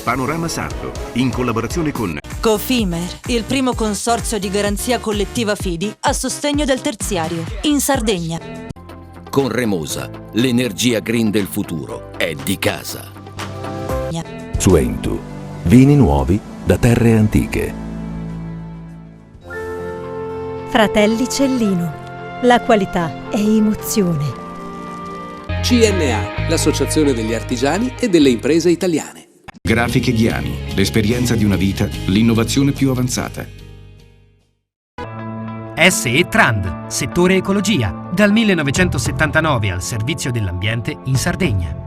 Panorama Sardo, in collaborazione con Cofimer, il primo consorzio di garanzia collettiva fidi a sostegno del terziario, in Sardegna. Con Remosa, l'energia green del futuro è di casa. Suentu, vini nuovi da terre antiche. Fratelli Cellino, la qualità è emozione. CNA, l'associazione degli artigiani e delle imprese italiane. Grafiche Ghiani, l'esperienza di una vita, l'innovazione più avanzata. SE Trand, settore ecologia, dal 1979 al servizio dell'ambiente in Sardegna.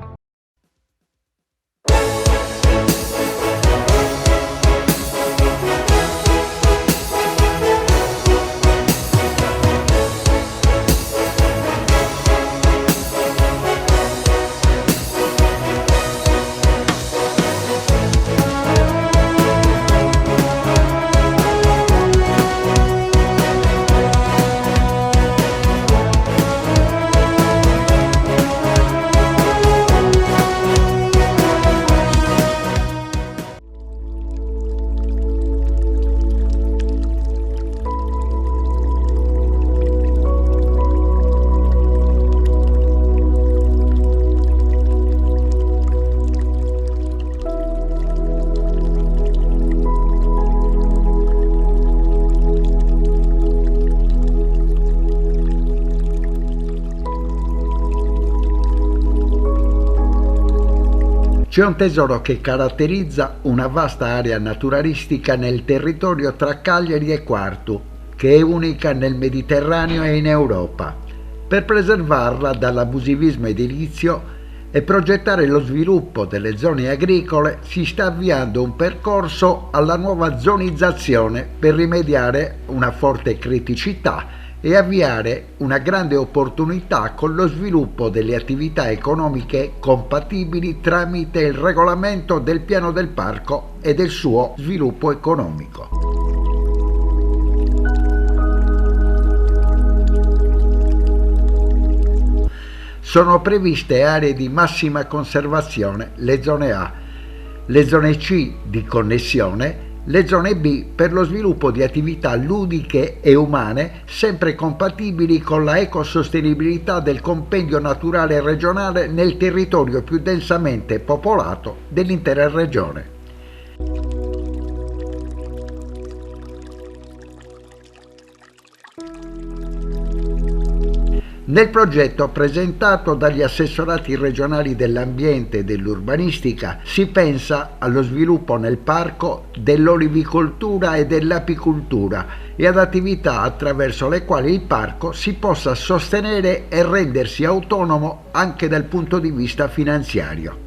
C'è un tesoro che caratterizza una vasta area naturalistica nel territorio tra Cagliari e Quartu, che è unica nel Mediterraneo e in Europa. Per preservarla dall'abusivismo edilizio e progettare lo sviluppo delle zone agricole si sta avviando un percorso alla nuova zonizzazione per rimediare una forte criticità e avviare una grande opportunità con lo sviluppo delle attività economiche compatibili tramite il regolamento del piano del parco e del suo sviluppo economico. Sono previste aree di massima conservazione, le zone A, le zone C di connessione, le zone B per lo sviluppo di attività ludiche e umane sempre compatibili con la ecosostenibilità del compendio naturale regionale nel territorio più densamente popolato dell'intera regione. Nel progetto presentato dagli assessorati regionali dell'ambiente e dell'urbanistica si pensa allo sviluppo nel parco dell'olivicoltura e dell'apicoltura e ad attività attraverso le quali il parco si possa sostenere e rendersi autonomo anche dal punto di vista finanziario.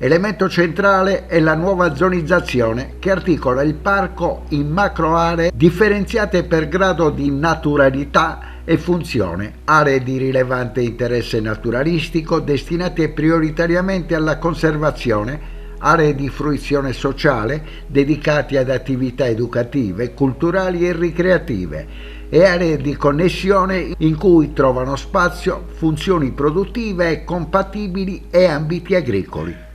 Elemento centrale è la nuova zonizzazione che articola il parco in macro aree differenziate per grado di naturalità e funzione, aree di rilevante interesse naturalistico destinate prioritariamente alla conservazione, aree di fruizione sociale dedicate ad attività educative, culturali e ricreative e aree di connessione in cui trovano spazio funzioni produttive e compatibili e ambiti agricoli.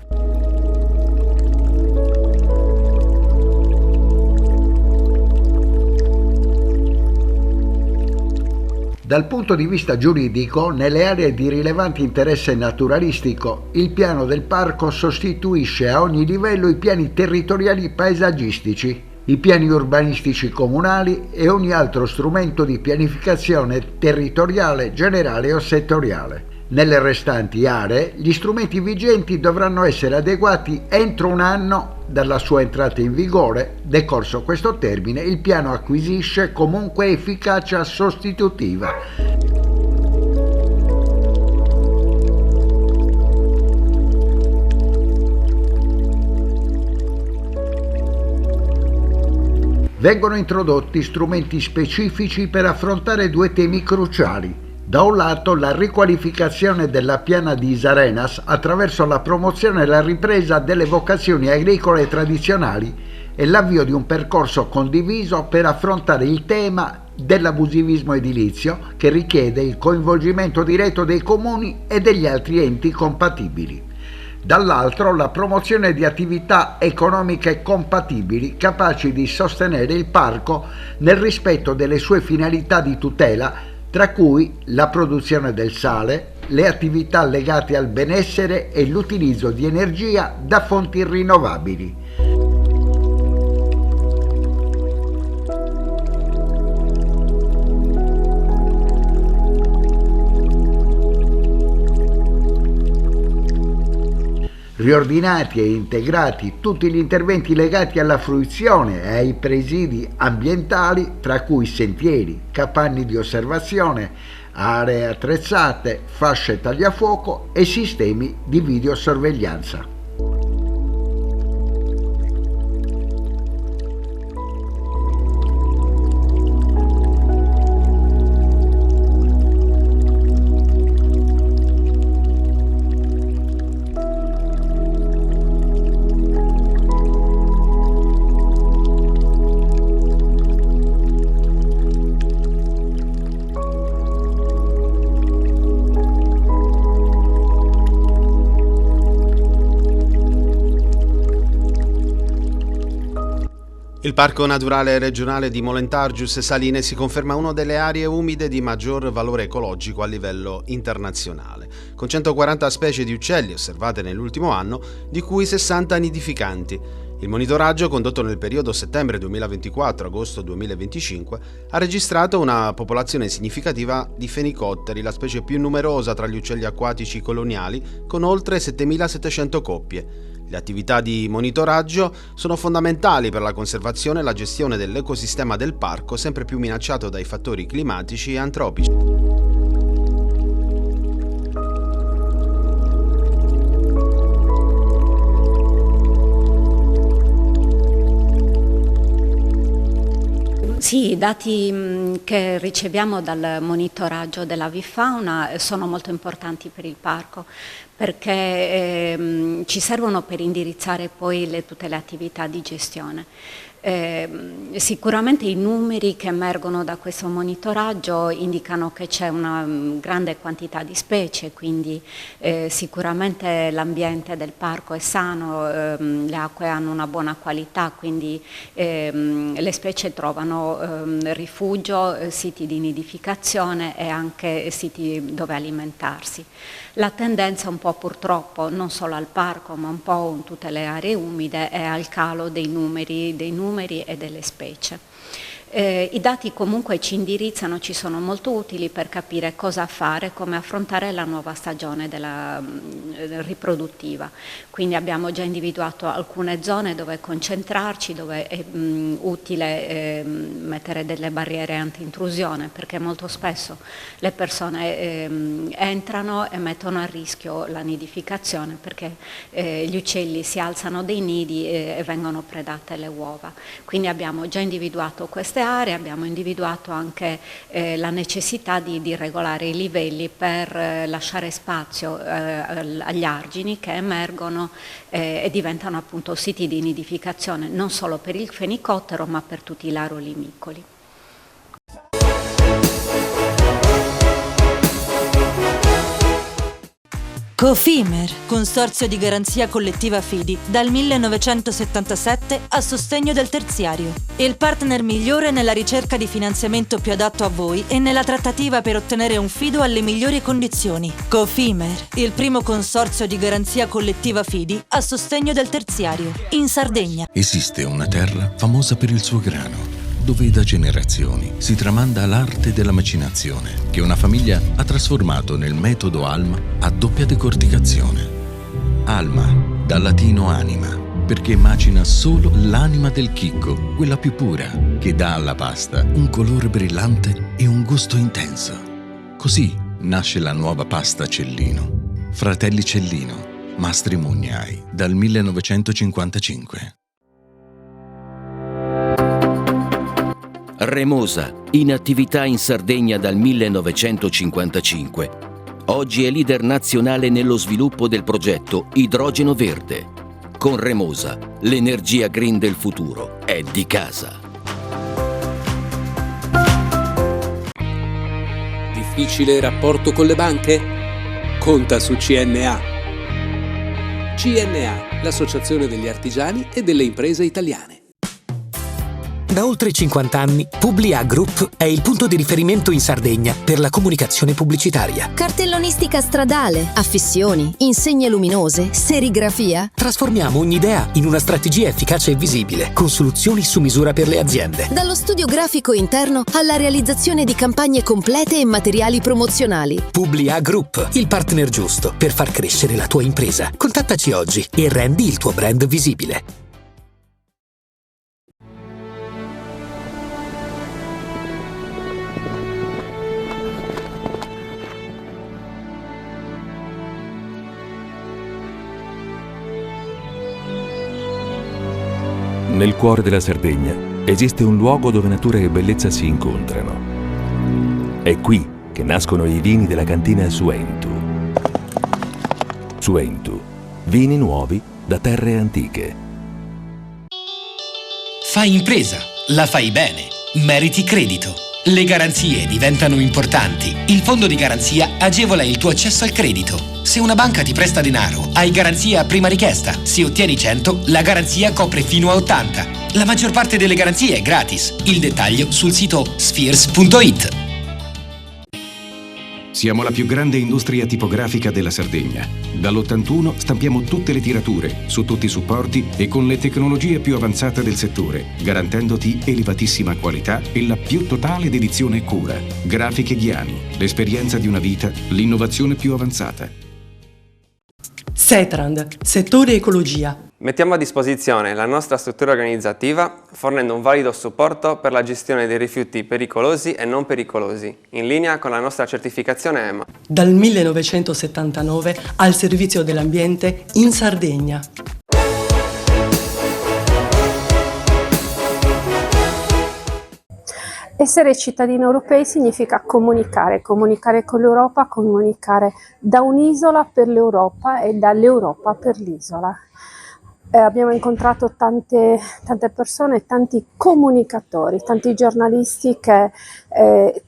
Dal punto di vista giuridico, nelle aree di rilevante interesse naturalistico, il piano del parco sostituisce a ogni livello i piani territoriali paesaggistici, i piani urbanistici comunali e ogni altro strumento di pianificazione territoriale, generale o settoriale. Nelle restanti aree, gli strumenti vigenti dovranno essere adeguati entro un anno dalla sua entrata in vigore. Decorso questo termine, il piano acquisisce comunque efficacia sostitutiva. Vengono introdotti strumenti specifici per affrontare due temi cruciali. Da un lato la riqualificazione della piana di Isarenas attraverso la promozione e la ripresa delle vocazioni agricole tradizionali e l'avvio di un percorso condiviso per affrontare il tema dell'abusivismo edilizio, che richiede il coinvolgimento diretto dei comuni e degli altri enti compatibili. Dall'altro, la promozione di attività economiche compatibili capaci di sostenere il parco nel rispetto delle sue finalità di tutela, tra cui la produzione del sale, le attività legate al benessere e l'utilizzo di energia da fonti rinnovabili. Riordinati e integrati tutti gli interventi legati alla fruizione e ai presidi ambientali, tra cui sentieri, capanni di osservazione, aree attrezzate, fasce tagliafuoco e sistemi di videosorveglianza. Il Parco Naturale Regionale di Molentargius Saline si conferma una delle aree umide di maggior valore ecologico a livello internazionale, con 140 specie di uccelli osservate nell'ultimo anno, di cui 60 nidificanti. Il monitoraggio, condotto nel periodo settembre 2024-agosto 2025, ha registrato una popolazione significativa di fenicotteri, la specie più numerosa tra gli uccelli acquatici coloniali, con oltre 7.700 coppie. Le attività di monitoraggio sono fondamentali per la conservazione e la gestione dell'ecosistema del parco, sempre più minacciato dai fattori climatici e antropici. Sì, i dati che riceviamo dal monitoraggio dell'avifauna sono molto importanti per il parco, perché ci servono per indirizzare poi tutte le attività di gestione. Sicuramente i numeri che emergono da questo monitoraggio indicano che c'è una grande quantità di specie, quindi sicuramente l'ambiente del parco è sano, le acque hanno una buona qualità, quindi le specie trovano rifugio, siti di nidificazione e anche siti dove alimentarsi. La tendenza un po' purtroppo, non solo al parco ma un po' in tutte le aree umide, è al calo dei numeri e delle specie. I dati comunque ci indirizzano, ci sono molto utili per capire cosa fare, come affrontare la nuova stagione riproduttiva. Quindi abbiamo già individuato alcune zone dove concentrarci, dove è utile mettere delle barriere anti-intrusione, perché molto spesso le persone entrano e mettono a rischio la nidificazione, perché gli uccelli si alzano dei nidi e vengono predate le uova. Quindi abbiamo già individuato queste aree, abbiamo individuato anche la necessità di regolare i livelli per lasciare spazio agli argini che emergono e diventano appunto siti di nidificazione non solo per il fenicottero ma per tutti i larolimicoli. Cofimer, consorzio di garanzia collettiva Fidi, dal 1977 a sostegno del terziario. Il partner migliore nella ricerca di finanziamento più adatto a voi e nella trattativa per ottenere un fido alle migliori condizioni. Cofimer, il primo consorzio di garanzia collettiva Fidi a sostegno del terziario, in Sardegna. Esiste una terra famosa per il suo grano, dove da generazioni si tramanda l'arte della macinazione, che una famiglia ha trasformato nel metodo Alma a doppia decorticazione. Alma, dal latino anima, perché macina solo l'anima del chicco, quella più pura, che dà alla pasta un colore brillante e un gusto intenso. Così nasce la nuova pasta Cellino. Fratelli Cellino, Mastri Mugnai, dal 1955. Remosa, in attività in Sardegna dal 1955. Oggi è leader nazionale nello sviluppo del progetto Idrogeno Verde. Con Remosa, l'energia green del futuro è di casa. Difficile rapporto con le banche? Conta su CNA. CNA, l'associazione degli artigiani e delle imprese italiane. Da oltre 50 anni, Publi-A Group è il punto di riferimento in Sardegna per la comunicazione pubblicitaria. Cartellonistica stradale, affissioni, insegne luminose, serigrafia. Trasformiamo ogni idea in una strategia efficace e visibile, con soluzioni su misura per le aziende. Dallo studio grafico interno alla realizzazione di campagne complete e materiali promozionali. Publi-A Group, il partner giusto per far crescere la tua impresa. Contattaci oggi e rendi il tuo brand visibile. Nel cuore della Sardegna esiste un luogo dove natura e bellezza si incontrano. È qui che nascono i vini della cantina Suentu. Suentu, vini nuovi da terre antiche. Fai impresa, la fai bene, meriti credito. Le garanzie diventano importanti. Il fondo di garanzia agevola il tuo accesso al credito. Se una banca ti presta denaro, hai garanzia a prima richiesta. Se ottieni 100, la garanzia copre fino a 80. La maggior parte delle garanzie è gratis. Il dettaglio sul sito spheres.it. Siamo la più grande industria tipografica della Sardegna. Dall'81 stampiamo tutte le tirature, su tutti i supporti e con le tecnologie più avanzate del settore, garantendoti elevatissima qualità e la più totale dedizione e cura. Grafiche Ghiani, l'esperienza di una vita, l'innovazione più avanzata. Setrand, settore ecologia. Mettiamo a disposizione la nostra struttura organizzativa fornendo un valido supporto per la gestione dei rifiuti pericolosi e non pericolosi, in linea con la nostra certificazione EMA. Dal 1979 al servizio dell'ambiente in Sardegna. Essere cittadini europei significa comunicare con l'Europa, comunicare da un'isola per l'Europa e dall'Europa per l'isola. Abbiamo incontrato tante persone, tanti comunicatori, tanti giornalisti che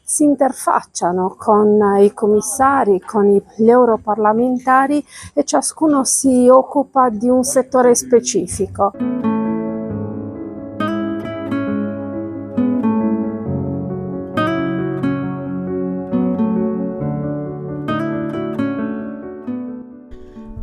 si interfacciano con i commissari, con gli europarlamentari e ciascuno si occupa di un settore specifico.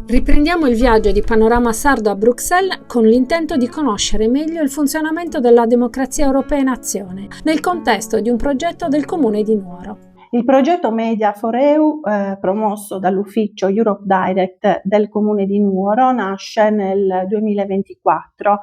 Riprendiamo il viaggio di Panorama Sardo a Bruxelles con l'intento di conoscere meglio il funzionamento della democrazia europea in azione, nel contesto di un progetto del Comune di Nuoro. Il progetto Media for EU, promosso dall'ufficio Europe Direct del Comune di Nuoro, nasce nel 2024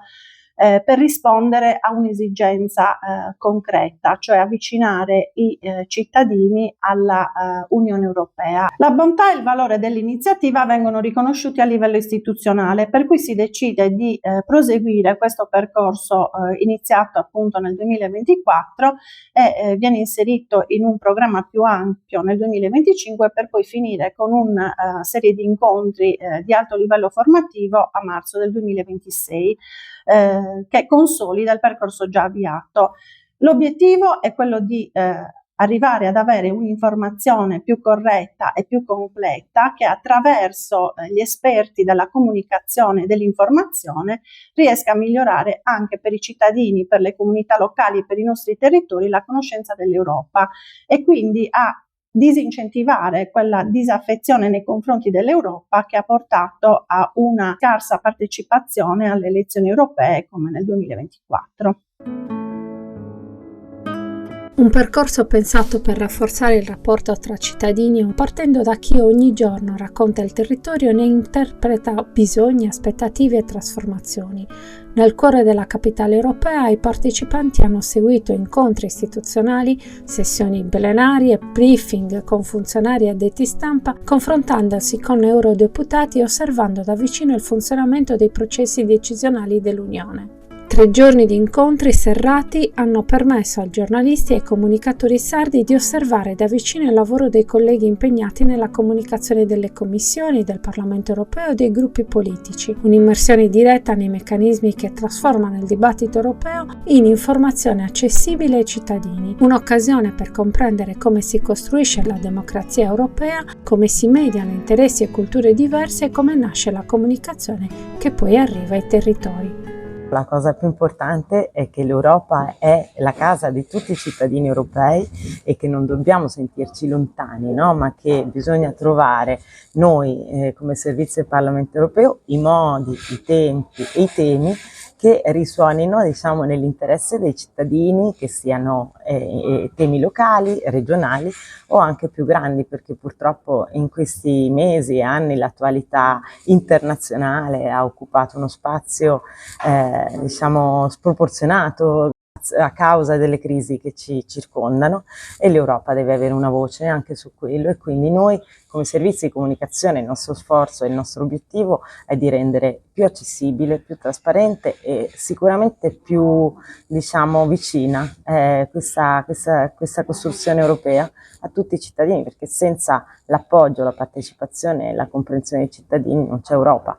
per rispondere a un'esigenza concreta, cioè avvicinare i cittadini alla Unione Europea. La bontà e il valore dell'iniziativa vengono riconosciuti a livello istituzionale, per cui si decide di proseguire questo percorso iniziato appunto nel 2024 e viene inserito in un programma più ampio nel 2025 per poi finire con una serie di incontri di alto livello formativo a marzo del 2026. Che consolida il percorso già avviato. L'obiettivo è quello di arrivare ad avere un'informazione più corretta e più completa che attraverso gli esperti della comunicazione e dell'informazione riesca a migliorare anche per i cittadini, per le comunità locali e per i nostri territori la conoscenza dell'Europa e quindi a disincentivare quella disaffezione nei confronti dell'Europa che ha portato a una scarsa partecipazione alle elezioni europee come nel 2024. Un percorso pensato per rafforzare il rapporto tra cittadini partendo da chi ogni giorno racconta il territorio e ne interpreta bisogni, aspettative e trasformazioni. Nel cuore della capitale europea i partecipanti hanno seguito incontri istituzionali, sessioni plenarie, briefing con funzionari addetti stampa, confrontandosi con eurodeputati e osservando da vicino il funzionamento dei processi decisionali dell'Unione. 3 giorni di incontri serrati hanno permesso ai giornalisti e ai comunicatori sardi di osservare da vicino il lavoro dei colleghi impegnati nella comunicazione delle commissioni, del Parlamento europeo e dei gruppi politici. Un'immersione diretta nei meccanismi che trasformano il dibattito europeo in informazione accessibile ai cittadini. Un'occasione per comprendere come si costruisce la democrazia europea, come si mediano interessi e culture diverse e come nasce la comunicazione che poi arriva ai territori. La cosa più importante è che l'Europa è la casa di tutti i cittadini europei e che non dobbiamo sentirci lontani, no? Ma che bisogna trovare noi come Servizio del Parlamento Europeo i modi, i tempi e i temi che risuonino, diciamo, nell'interesse dei cittadini, che siano temi locali, regionali o anche più grandi, perché purtroppo in questi mesi e anni l'attualità internazionale ha occupato uno spazio diciamo sproporzionato a causa delle crisi che ci circondano, e l'Europa deve avere una voce anche su quello, e quindi noi come servizi di comunicazione il nostro sforzo e il nostro obiettivo è di rendere più accessibile, più trasparente e sicuramente più, diciamo, vicina questa costruzione europea a tutti i cittadini, perché senza l'appoggio, la partecipazione e la comprensione dei cittadini non c'è Europa.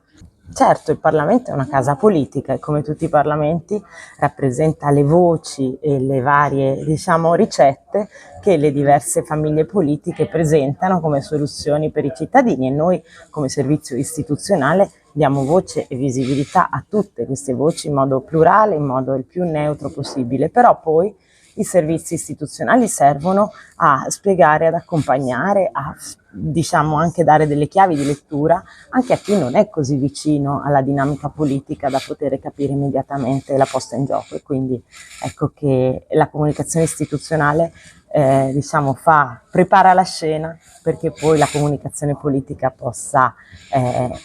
Certo, il Parlamento è una casa politica e come tutti i parlamenti rappresenta le voci e le varie, diciamo, ricette che le diverse famiglie politiche presentano come soluzioni per i cittadini, e noi come servizio istituzionale diamo voce e visibilità a tutte queste voci in modo plurale, in modo il più neutro possibile, però poi i servizi istituzionali servono a spiegare, ad accompagnare, a, diciamo, anche dare delle chiavi di lettura anche a chi non è così vicino alla dinamica politica da poter capire immediatamente la posta in gioco. E quindi ecco che la comunicazione istituzionale diciamo prepara la scena perché poi la comunicazione politica possa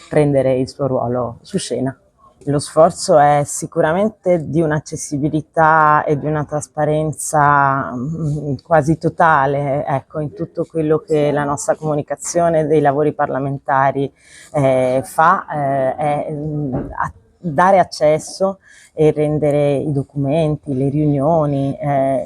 prendere il suo ruolo su scena. Lo sforzo è sicuramente di un'accessibilità e di una trasparenza quasi totale, ecco, in tutto quello che la nostra comunicazione dei lavori parlamentari fa, è dare accesso e rendere i documenti, le riunioni,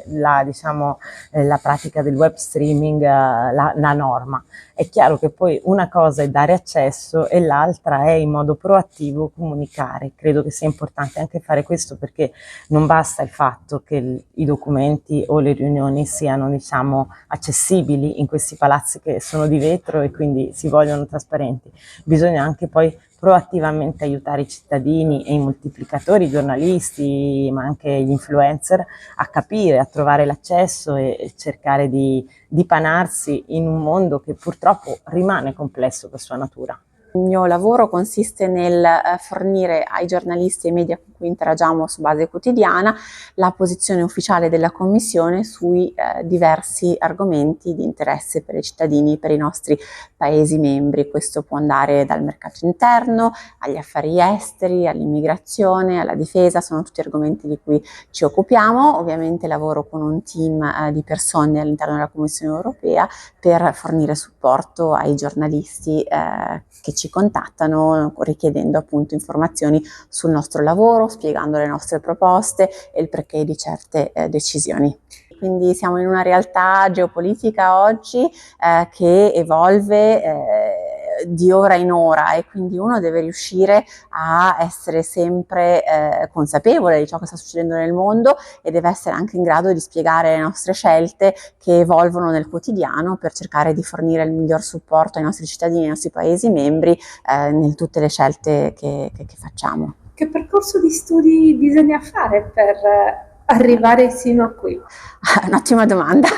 la pratica del web streaming la norma. È chiaro che poi una cosa è dare accesso e l'altra è in modo proattivo comunicare. Credo che sia importante anche fare questo, perché non basta il fatto che i documenti o le riunioni siano, diciamo, accessibili in questi palazzi che sono di vetro e quindi si vogliono trasparenti. Bisogna anche poi proattivamente aiutare i cittadini e i moltiplicatori, i giornalisti, ma anche gli influencer a capire, a trovare l'accesso e cercare di dipanarsi in un mondo che purtroppo rimane complesso per sua natura. Il mio lavoro consiste nel fornire ai giornalisti e ai media con cui interagiamo su base quotidiana la posizione ufficiale della Commissione sui diversi argomenti di interesse per i cittadini, per i nostri Paesi membri. Questo può andare dal mercato interno agli affari esteri, all'immigrazione, alla difesa, sono tutti argomenti di cui ci occupiamo. Ovviamente lavoro con un team di persone all'interno della Commissione europea per fornire supporto ai giornalisti che ci contattano richiedendo appunto informazioni sul nostro lavoro, spiegando le nostre proposte e il perché di certe decisioni. Quindi siamo in una realtà geopolitica oggi che evolve di ora in ora, e quindi uno deve riuscire a essere sempre consapevole di ciò che sta succedendo nel mondo e deve essere anche in grado di spiegare le nostre scelte che evolvono nel quotidiano per cercare di fornire il miglior supporto ai nostri cittadini e ai nostri Paesi membri in tutte le scelte che facciamo. Che percorso di studi bisogna fare per arrivare sino a qui? Un'ottima domanda.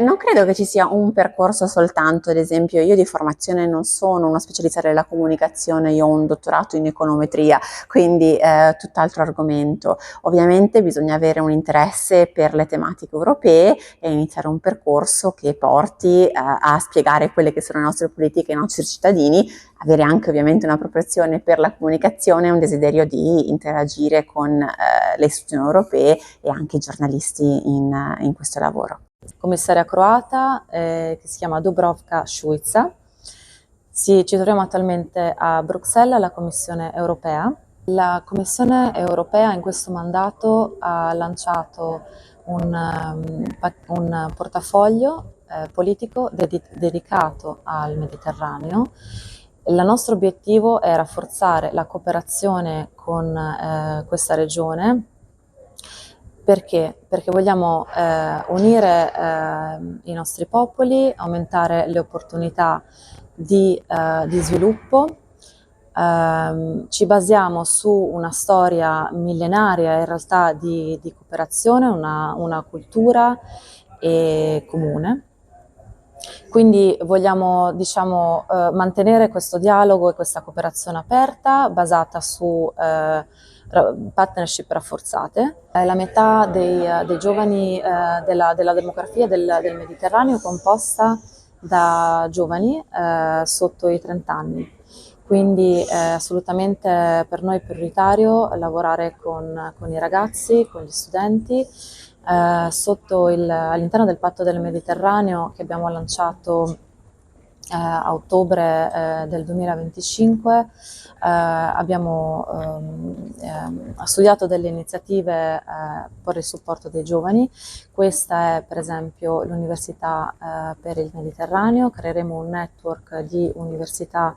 Non credo che ci sia un percorso soltanto. Ad esempio, io di formazione non sono una specialista della comunicazione, io ho un dottorato in econometria, quindi tutt'altro argomento. Ovviamente bisogna avere un interesse per le tematiche europee e iniziare un percorso che porti a spiegare quelle che sono le nostre politiche ai nostri cittadini, avere anche ovviamente una propensione per la comunicazione e un desiderio di interagire con le istituzioni europee e anche i giornalisti in questo lavoro. Commissaria croata che si chiama Dubravka Šuica. Ci troviamo attualmente a Bruxelles, alla Commissione europea, La Commissione europea in questo mandato ha lanciato un portafoglio politico dedicato al Mediterraneo. Il nostro obiettivo è rafforzare la cooperazione con questa regione. Perché? Perché vogliamo unire i nostri popoli, aumentare le opportunità di sviluppo. Ci basiamo su una storia millenaria in realtà di cooperazione, una cultura comune. Quindi vogliamo mantenere questo dialogo e questa cooperazione aperta basata su partnership rafforzate. La metà dei giovani della demografia del Mediterraneo è composta da giovani sotto i 30 anni. Quindi è assolutamente per noi prioritario lavorare con i ragazzi, con gli studenti. All'interno del Patto del Mediterraneo che abbiamo lanciato a ottobre del 2025 abbiamo studiato delle iniziative per il supporto dei giovani. Questa è per esempio l'Università per il Mediterraneo. Creeremo un network di università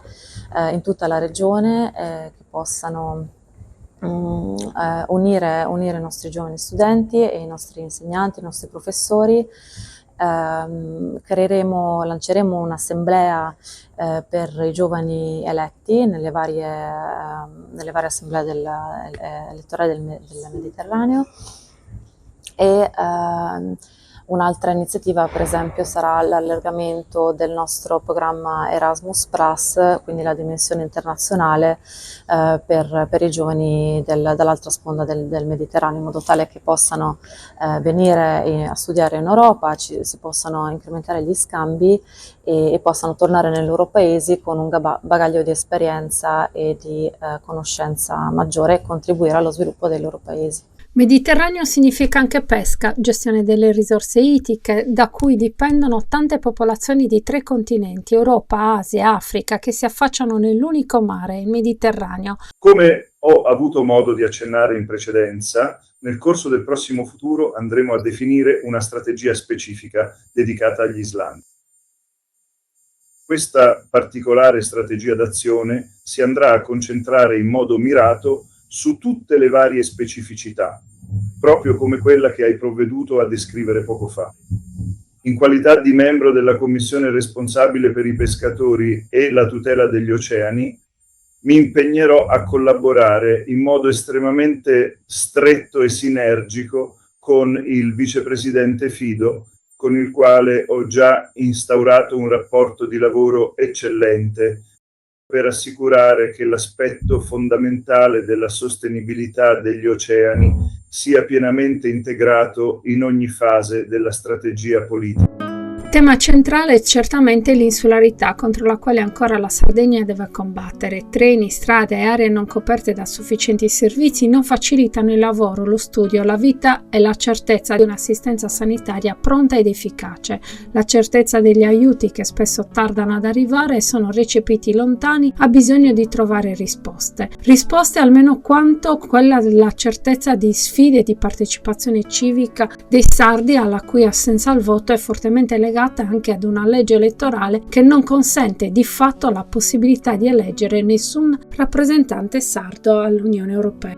in tutta la regione che possano unire i nostri giovani studenti e i nostri insegnanti, i nostri professori. Lanceremo un'assemblea per i giovani eletti nelle varie assemblee elettorali del Mediterraneo e un'altra iniziativa per esempio sarà l'allargamento del nostro programma Erasmus Plus, quindi la dimensione internazionale per i giovani dall'altra sponda del Mediterraneo, in modo tale che possano venire a studiare in Europa, si possano incrementare gli scambi e possano tornare nei loro paesi con un bagaglio di esperienza e di conoscenza maggiore e contribuire allo sviluppo dei loro paesi. Mediterraneo significa anche pesca, gestione delle risorse ittiche, da cui dipendono tante popolazioni di 3 continenti, Europa, Asia e Africa, che si affacciano nell'unico mare, il Mediterraneo. Come ho avuto modo di accennare in precedenza, nel corso del prossimo futuro andremo a definire una strategia specifica dedicata agli Islandi. Questa particolare strategia d'azione si andrà a concentrare in modo mirato su tutte le varie specificità, proprio come quella che hai provveduto a descrivere poco fa. In qualità di membro della Commissione responsabile per i pescatori e la tutela degli oceani, mi impegnerò a collaborare in modo estremamente stretto e sinergico con il vicepresidente Fido, con il quale ho già instaurato un rapporto di lavoro eccellente per assicurare che l'aspetto fondamentale della sostenibilità degli oceani sia pienamente integrato in ogni fase della strategia politica. Tema centrale è certamente l'insularità, contro la quale ancora la Sardegna deve combattere. Treni, strade e aree non coperte da sufficienti servizi non facilitano il lavoro, lo studio, la vita e la certezza di un'assistenza sanitaria pronta ed efficace. La certezza degli aiuti che spesso tardano ad arrivare e sono recepiti lontani ha bisogno di trovare risposte. Risposte almeno quanto quella della certezza di sfide di partecipazione civica dei sardi, alla cui assenza al voto è fortemente legata anche ad una legge elettorale che non consente di fatto la possibilità di eleggere nessun rappresentante sardo all'Unione Europea.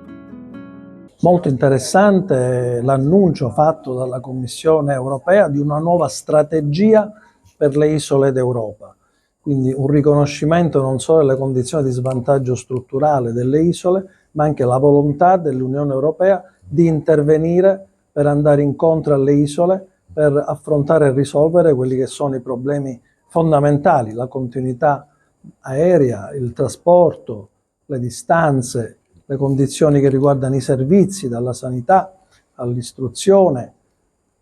Molto interessante l'annuncio fatto dalla Commissione Europea di una nuova strategia per le isole d'Europa, quindi un riconoscimento non solo delle condizioni di svantaggio strutturale delle isole, ma anche la volontà dell'Unione Europea di intervenire per andare incontro alle isole, per affrontare e risolvere quelli che sono i problemi fondamentali, la continuità aerea, il trasporto, le distanze, le condizioni che riguardano i servizi, dalla sanità all'istruzione,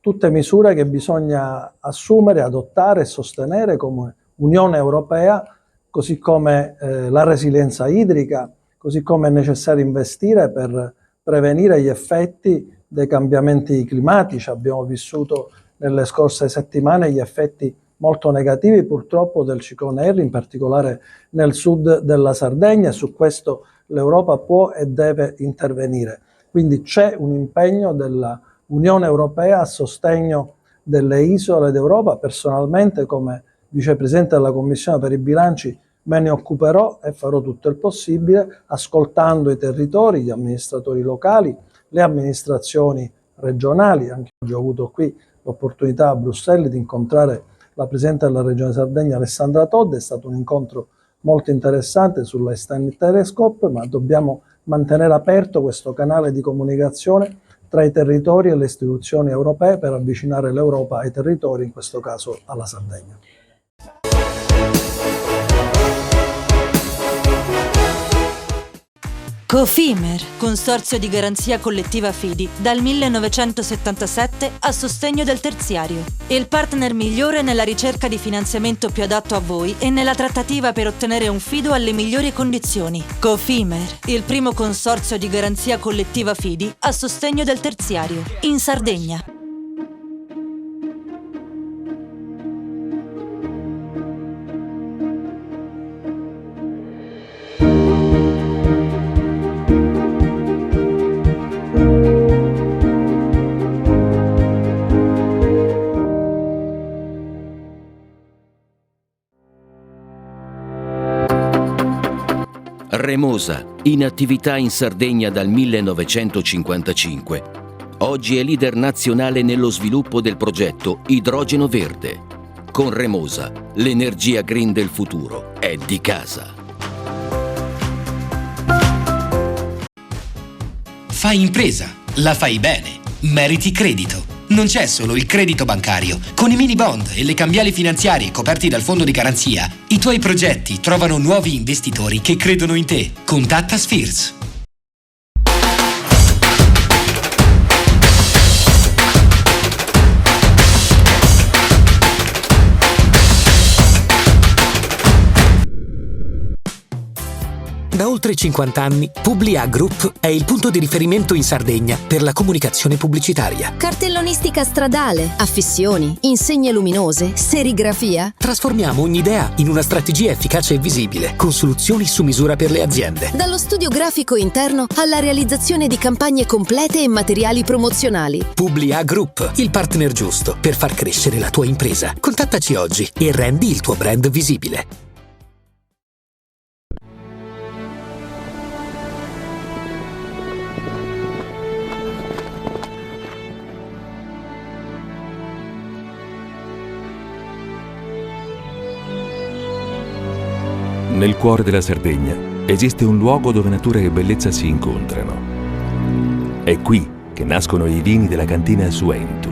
tutte misure che bisogna assumere, adottare e sostenere come Unione Europea, così come la resilienza idrica, così come è necessario investire per prevenire gli effetti dei cambiamenti climatici. Abbiamo vissuto nelle scorse settimane gli effetti molto negativi purtroppo del ciclone Harry, in particolare nel sud della Sardegna, e su questo l'Europa può e deve intervenire. Quindi c'è un impegno dell'Unione Europea a sostegno delle isole d'Europa. Personalmente, come vicepresidente della Commissione per i bilanci, me ne occuperò e farò tutto il possibile, ascoltando i territori, gli amministratori locali, le amministrazioni regionali. Anche oggi ho avuto qui l'opportunità a Bruxelles di incontrare la Presidente della Regione Sardegna Alessandra Todde. È stato un incontro molto interessante sull'Einstein Telescope, ma dobbiamo mantenere aperto questo canale di comunicazione tra i territori e le istituzioni europee per avvicinare l'Europa ai territori, in questo caso alla Sardegna. Cofimer, Consorzio di Garanzia Collettiva Fidi, dal 1977 a sostegno del terziario. Il partner migliore nella ricerca di finanziamento più adatto a voi e nella trattativa per ottenere un fido alle migliori condizioni. Cofimer, il primo consorzio di garanzia collettiva Fidi a sostegno del terziario, in Sardegna. Remosa, in attività in Sardegna dal 1955. Oggi è leader nazionale nello sviluppo del progetto Idrogeno Verde. Con Remosa, l'energia green del futuro è di casa. Fai impresa, la fai bene, meriti credito. Non c'è solo il credito bancario. Con i mini bond e le cambiali finanziarie coperti dal fondo di garanzia, i tuoi progetti trovano nuovi investitori che credono in te. Contatta Spheres. Da oltre 50 anni, Publia Group è il punto di riferimento in Sardegna per la comunicazione pubblicitaria. Cartellonistica stradale, affissioni, insegne luminose, serigrafia. Trasformiamo ogni idea in una strategia efficace e visibile, con soluzioni su misura per le aziende. Dallo studio grafico interno alla realizzazione di campagne complete e materiali promozionali. Publia Group, il partner giusto per far crescere la tua impresa. Contattaci oggi e rendi il tuo brand visibile. Nel cuore della Sardegna esiste un luogo dove natura e bellezza si incontrano. È qui che nascono i vini della cantina Suentu.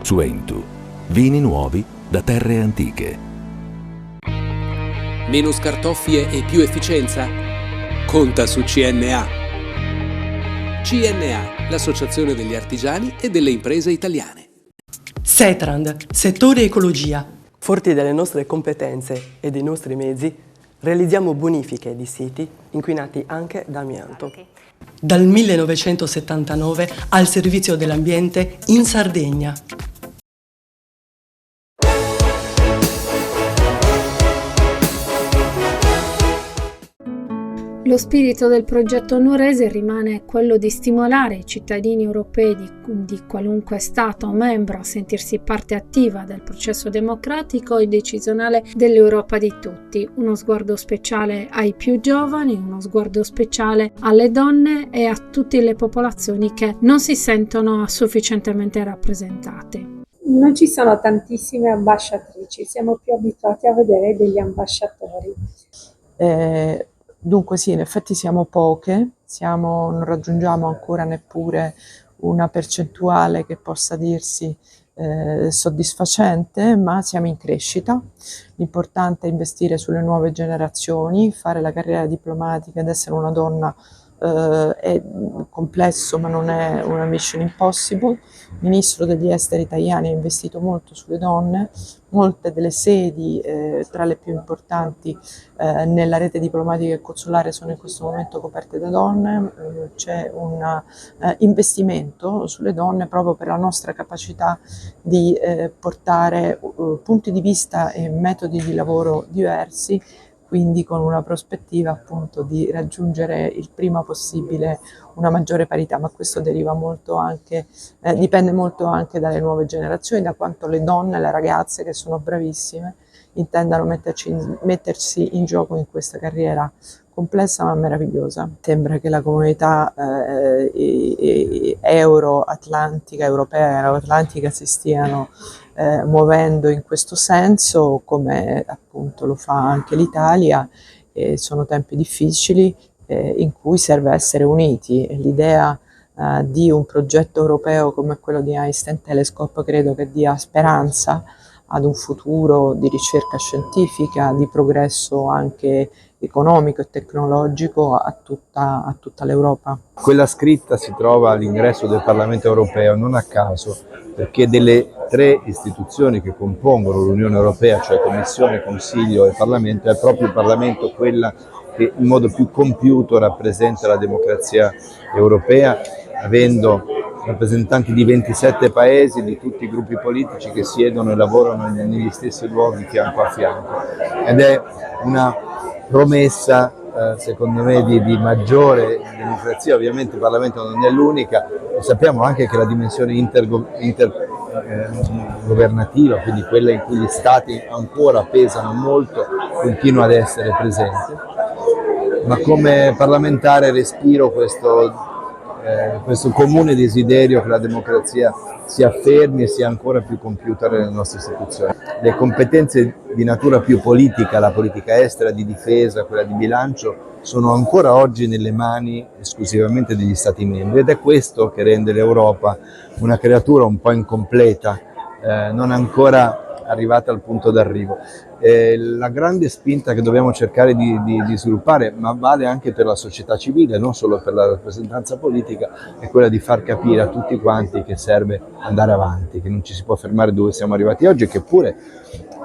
Suentu, vini nuovi da terre antiche. Meno scartoffie e più efficienza? Conta su CNA. CNA, l'associazione degli artigiani e delle imprese italiane. Setrand, settore ecologia. Forti delle nostre competenze e dei nostri mezzi, realizziamo bonifiche di siti inquinati anche da amianto. Dal 1979 al servizio dell'ambiente in Sardegna. Lo spirito del progetto nuorese rimane quello di stimolare i cittadini europei di qualunque Stato membro a sentirsi parte attiva del processo democratico e decisionale dell'Europa di tutti. Uno sguardo speciale ai più giovani, uno sguardo speciale alle donne e a tutte le popolazioni che non si sentono sufficientemente rappresentate. Non ci sono tantissime ambasciatrici, siamo più abituati a vedere degli ambasciatori. Dunque sì, in effetti siamo poche, non raggiungiamo ancora neppure una percentuale che possa dirsi soddisfacente, ma siamo in crescita. L'importante è investire sulle nuove generazioni, fare la carriera diplomatica ed essere una donna è complesso ma non è una mission impossible. Il ministro degli esteri italiani ha investito molto sulle donne, molte delle sedi tra le più importanti nella rete diplomatica e consolare sono in questo momento coperte da donne, c'è un investimento sulle donne proprio per la nostra capacità di portare punti di vista e metodi di lavoro diversi, quindi con una prospettiva appunto di raggiungere il prima possibile una maggiore parità, ma questo deriva molto anche, dipende molto anche dalle nuove generazioni, da quanto le donne, le ragazze che sono bravissime intendano mettersi in gioco in questa carriera complessa ma meravigliosa. Sembra che la comunità euroatlantica, europea e euroatlantica si stiano muovendo in questo senso, come appunto lo fa anche l'Italia. Sono tempi difficili in cui serve essere uniti. L'idea di un progetto europeo come quello di Einstein Telescope credo che dia speranza ad un futuro di ricerca scientifica, di progresso anche economico e tecnologico a tutta l'Europa. Quella scritta si trova all'ingresso del Parlamento europeo non a caso, perché delle tre istituzioni che compongono l'Unione Europea, cioè Commissione, Consiglio e Parlamento, è proprio il Parlamento quella che in modo più compiuto rappresenta la democrazia europea, avendo rappresentanti di 27 paesi, di tutti i gruppi politici che siedono e lavorano negli stessi luoghi fianco a fianco. Ed è una promessa, secondo me, di maggiore democrazia. Ovviamente il Parlamento non è l'unica, e sappiamo anche che la dimensione intergovernativa, quindi quella in cui gli Stati ancora pesano molto, continua ad essere presente. Ma come parlamentare respiro questo comune desiderio che la democrazia si affermi e sia ancora più compiuta nelle nostre istituzioni. Le competenze di natura più politica, la politica estera, di difesa, quella di bilancio, sono ancora oggi nelle mani esclusivamente degli Stati membri, ed è questo che rende l'Europa una creatura un po' incompleta, non ancora arrivata al punto d'arrivo. La grande spinta che dobbiamo cercare di sviluppare, ma vale anche per la società civile, non solo per la rappresentanza politica, è quella di far capire a tutti quanti che serve andare avanti, che non ci si può fermare dove siamo arrivati oggi, che pure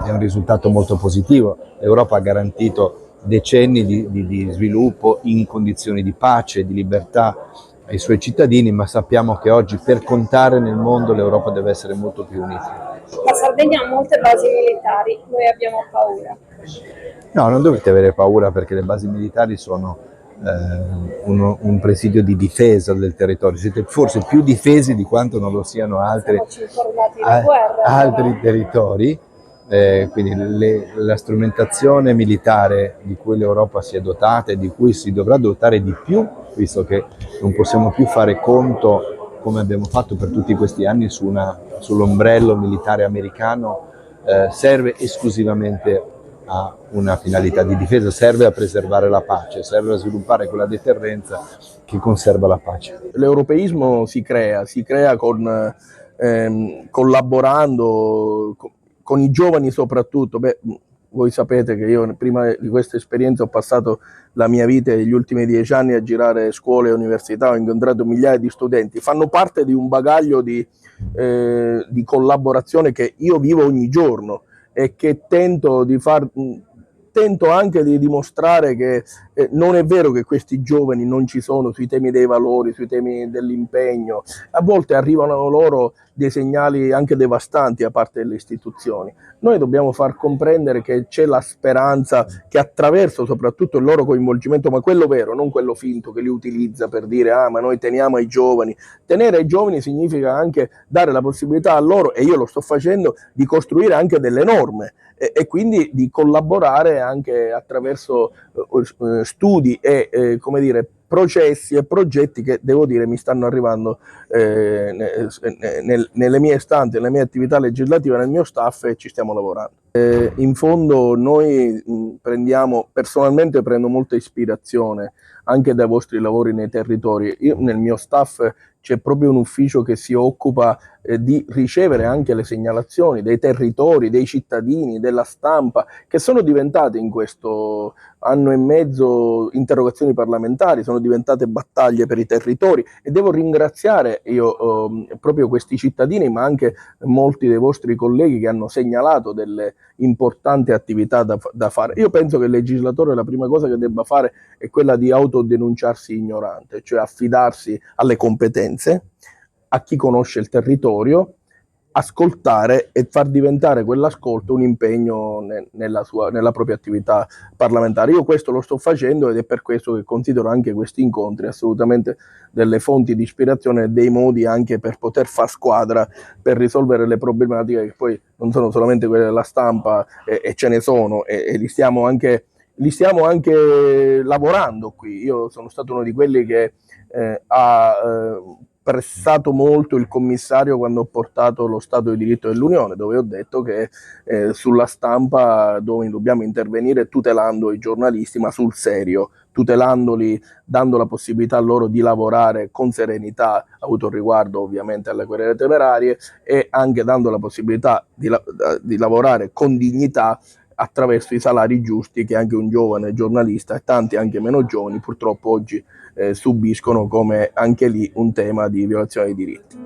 è un risultato molto positivo. L'Europa ha garantito decenni di sviluppo in condizioni di pace, di libertà ai suoi cittadini, ma sappiamo che oggi per contare nel mondo l'Europa deve essere molto più unita. La Sardegna ha molte basi militari, noi abbiamo paura. No, non dovete avere paura, perché le basi militari sono un presidio di difesa del territorio. Siete forse più difesi di quanto non lo siano altri territori. Quindi la strumentazione militare di cui l'Europa si è dotata e di cui si dovrà dotare di più, visto che non possiamo più fare conto, come abbiamo fatto per tutti questi anni, sull'ombrello militare americano, serve esclusivamente a una finalità di difesa, serve a preservare la pace, serve a sviluppare quella deterrenza che conserva la pace. L'europeismo si crea collaborando con i giovani soprattutto. Voi sapete che io prima di questa esperienza ho passato la mia vita negli ultimi 10 anni a girare scuole e università, ho incontrato migliaia di studenti, fanno parte di un bagaglio di collaborazione che io vivo ogni giorno e che tento anche di dimostrare che non è vero che questi giovani non ci sono sui temi dei valori, sui temi dell'impegno. A volte arrivano loro dei segnali anche devastanti da parte delle istituzioni. Noi dobbiamo far comprendere che c'è la speranza che attraverso soprattutto il loro coinvolgimento, ma quello vero, non quello finto che li utilizza per dire ma noi teniamo ai giovani. Tenere ai giovani significa anche dare la possibilità a loro, e io lo sto facendo, di costruire anche delle norme e quindi di collaborare anche attraverso studi e processi e progetti che, devo dire, mi stanno arrivando nelle mie istanze, nelle mie attività legislative, nel mio staff, e ci stiamo lavorando. In fondo noi personalmente prendo molta ispirazione anche dai vostri lavori nei territori. Io nel mio staff c'è proprio un ufficio che si occupa di ricevere anche le segnalazioni dei territori, dei cittadini, della stampa, che sono diventate in questo anno e mezzo interrogazioni parlamentari, sono diventate battaglie per i territori, e devo ringraziare io proprio questi cittadini, ma anche molti dei vostri colleghi che hanno segnalato delle importanti attività da fare. Io penso che il legislatore la prima cosa che debba fare è quella di autodenunciarsi ignorante, cioè affidarsi alle competenze, a chi conosce il territorio, ascoltare e far diventare quell'ascolto un impegno nella propria attività parlamentare. Io questo lo sto facendo ed è per questo che considero anche questi incontri assolutamente delle fonti di ispirazione e dei modi anche per poter far squadra per risolvere le problematiche che poi non sono solamente quelle della stampa e ce ne sono e li stiamo anche lavorando qui. Io sono stato uno di quelli che ha pressato molto il commissario quando ho portato lo Stato di diritto dell'Unione, dove ho detto che sulla stampa dove dobbiamo intervenire tutelando i giornalisti, ma sul serio, tutelandoli, dando la possibilità a loro di lavorare con serenità, avuto riguardo ovviamente alle querele temerarie, e anche dando la possibilità di lavorare con dignità attraverso i salari giusti che anche un giovane giornalista e tanti anche meno giovani purtroppo oggi subiscono, come anche lì un tema di violazione dei diritti.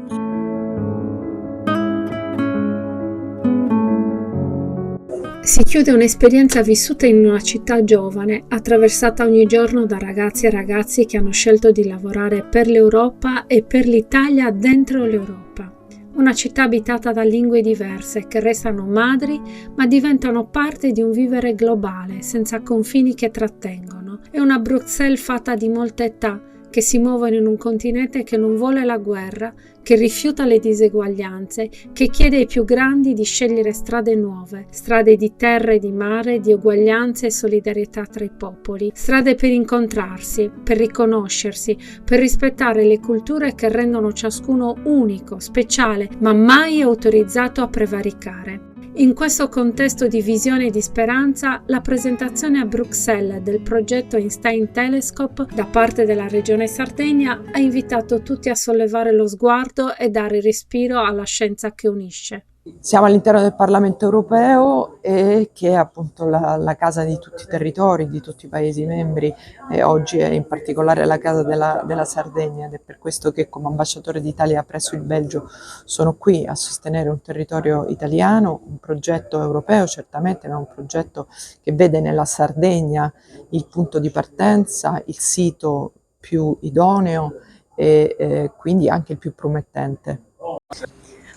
Si chiude un'esperienza vissuta in una città giovane, attraversata ogni giorno da ragazzi e ragazzi che hanno scelto di lavorare per l'Europa e per l'Italia dentro l'Europa. Una città abitata da lingue diverse che restano madri ma diventano parte di un vivere globale, senza confini che trattengono. È una Bruxelles fatta di molte età, che si muovono in un continente che non vuole la guerra, che rifiuta le diseguaglianze, che chiede ai più grandi di scegliere strade nuove, strade di terra e di mare, di uguaglianza e solidarietà tra i popoli, strade per incontrarsi, per riconoscersi, per rispettare le culture che rendono ciascuno unico, speciale, ma mai autorizzato a prevaricare. In questo contesto di visione e di speranza, la presentazione a Bruxelles del progetto Einstein Telescope da parte della Regione Sardegna ha invitato tutti a sollevare lo sguardo e dare respiro alla scienza che unisce. Siamo all'interno del Parlamento europeo che è appunto la casa di tutti i territori, di tutti i Paesi membri, e oggi è in particolare la casa della Sardegna, ed è per questo che come ambasciatore d'Italia presso il Belgio sono qui a sostenere un territorio italiano, un progetto europeo certamente, ma un progetto che vede nella Sardegna il punto di partenza, il sito più idoneo e quindi anche il più promettente.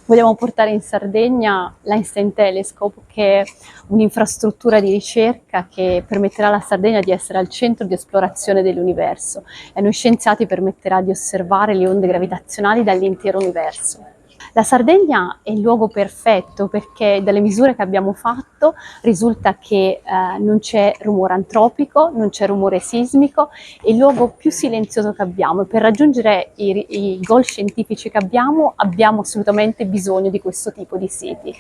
Vogliamo portare in Sardegna l'Einstein Telescope, che è un'infrastruttura di ricerca che permetterà alla Sardegna di essere al centro di esplorazione dell'universo e a noi scienziati permetterà di osservare le onde gravitazionali dall'intero universo. La Sardegna è il luogo perfetto perché dalle misure che abbiamo fatto risulta che non c'è rumore antropico, non c'è rumore sismico, è il luogo più silenzioso che abbiamo, e per raggiungere i goal scientifici che abbiamo assolutamente bisogno di questo tipo di siti.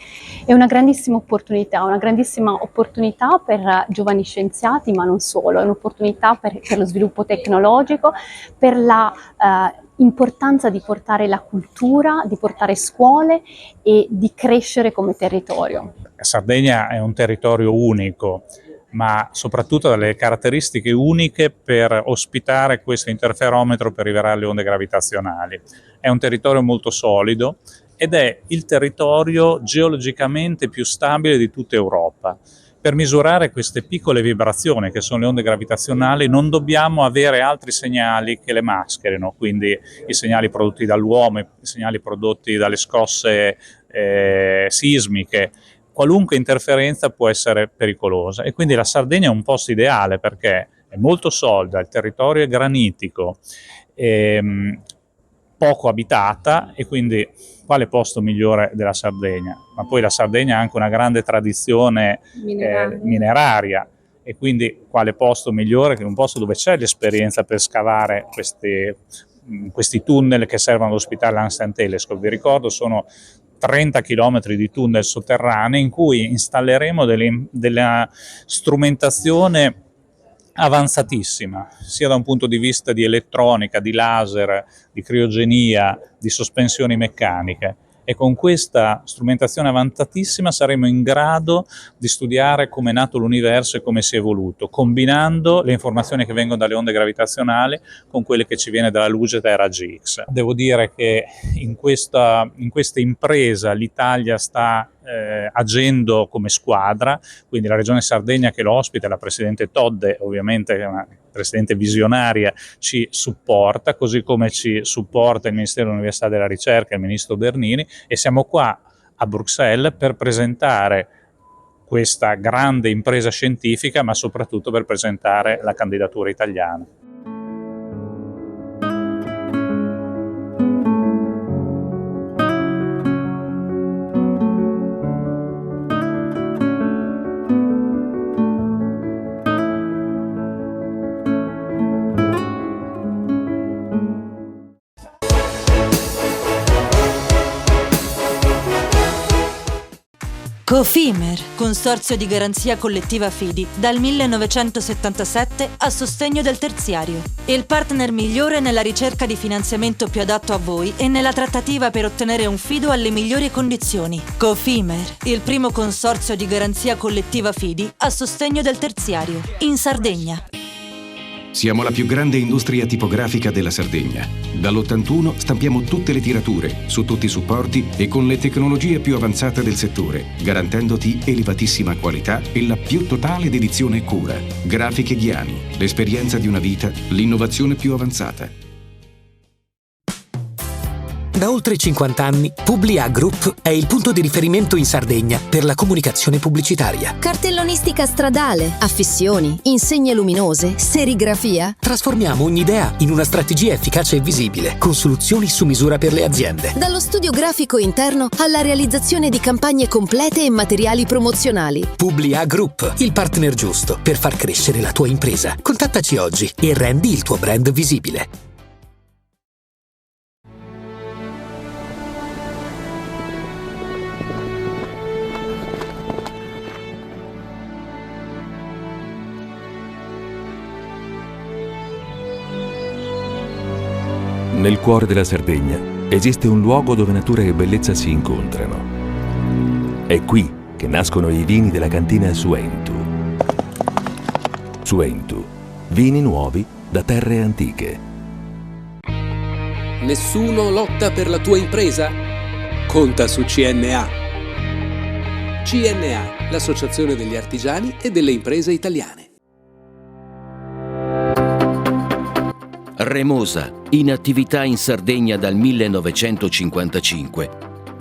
È una grandissima opportunità per giovani scienziati, ma non solo, è un'opportunità per lo sviluppo tecnologico, per la importanza di portare la cultura, di portare scuole e di crescere come territorio. La Sardegna è un territorio unico, ma soprattutto dalle caratteristiche uniche per ospitare questo interferometro per rivelare le onde gravitazionali. È un territorio molto solido ed è il territorio geologicamente più stabile di tutta Europa. Per misurare queste piccole vibrazioni che sono le onde gravitazionali non dobbiamo avere altri segnali che le mascherino, quindi i segnali prodotti dall'uomo, i segnali prodotti dalle scosse sismiche. Qualunque interferenza può essere pericolosa, e quindi la Sardegna è un posto ideale perché è molto solida, il territorio è granitico, poco abitata, e quindi quale posto migliore della Sardegna? Ma poi la Sardegna ha anche una grande tradizione mineraria, e quindi quale posto migliore che un posto dove c'è l'esperienza per scavare questi tunnel che servono ad ospitare l'Einstein Telescope. Vi ricordo, sono 30 km di tunnel sotterranei in cui installeremo della strumentazione avanzatissima, sia da un punto di vista di elettronica, di laser, di criogenia, di sospensioni meccaniche. E con questa strumentazione avanzatissima saremo in grado di studiare come è nato l'universo e come si è evoluto, combinando le informazioni che vengono dalle onde gravitazionali con quelle che ci viene dalla luce dai raggi X. Devo dire che in questa impresa l'Italia sta agendo come squadra, quindi la Regione Sardegna che lo ospita, la Presidente Todde, ovviamente è una Presidente visionaria, ci supporta, così come ci supporta il Ministero dell'Università e della Ricerca, il Ministro Bernini, e siamo qua a Bruxelles per presentare questa grande impresa scientifica, ma soprattutto per presentare la candidatura italiana. Cofimer, consorzio di garanzia collettiva Fidi, dal 1977 a sostegno del terziario. Il partner migliore nella ricerca di finanziamento più adatto a voi e nella trattativa per ottenere un fido alle migliori condizioni. Cofimer, il primo consorzio di garanzia collettiva Fidi a sostegno del terziario, in Sardegna. Siamo la più grande industria tipografica della Sardegna. Dall'81 stampiamo tutte le tirature, su tutti i supporti e con le tecnologie più avanzate del settore, garantendoti elevatissima qualità e la più totale dedizione e cura. Grafiche Ghiani, l'esperienza di una vita, l'innovazione più avanzata. Da oltre 50 anni, Publia Group è il punto di riferimento in Sardegna per la comunicazione pubblicitaria. Cartellonistica stradale, affissioni, insegne luminose, serigrafia. Trasformiamo ogni idea in una strategia efficace e visibile, con soluzioni su misura per le aziende. Dallo studio grafico interno alla realizzazione di campagne complete e materiali promozionali. Publia Group, il partner giusto per far crescere la tua impresa. Contattaci oggi e rendi il tuo brand visibile. Nel cuore della Sardegna esiste un luogo dove natura e bellezza si incontrano. È qui che nascono i vini della cantina Suentu. Suentu, vini nuovi da terre antiche. Nessuno lotta per la tua impresa? Conta su CNA. CNA, l'associazione degli artigiani e delle imprese italiane. Remosa, in attività in Sardegna dal 1955.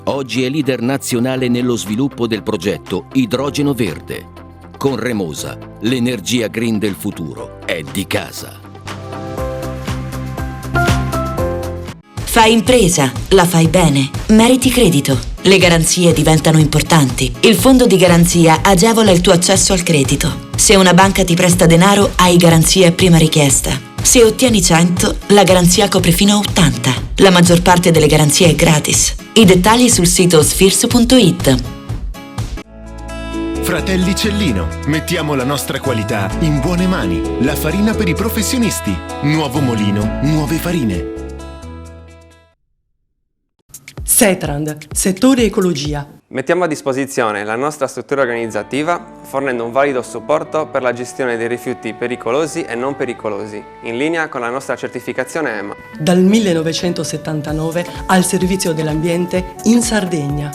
Oggi è leader nazionale nello sviluppo del progetto Idrogeno Verde. Con Remosa, l'energia green del futuro è di casa. Fai impresa, la fai bene, meriti credito. Le garanzie diventano importanti. Il fondo di garanzia agevola il tuo accesso al credito. Se una banca ti presta denaro, hai garanzia a prima richiesta. Se ottieni 100, la garanzia copre fino a 80. La maggior parte delle garanzie è gratis. I dettagli sul sito sfirso.it. Fratelli Cellino, mettiamo la nostra qualità in buone mani. La farina per i professionisti. Nuovo molino, nuove farine. Setrand, settore ecologia. Mettiamo a disposizione la nostra struttura organizzativa fornendo un valido supporto per la gestione dei rifiuti pericolosi e non pericolosi, in linea con la nostra certificazione EMA. Dal 1979 al servizio dell'ambiente in Sardegna.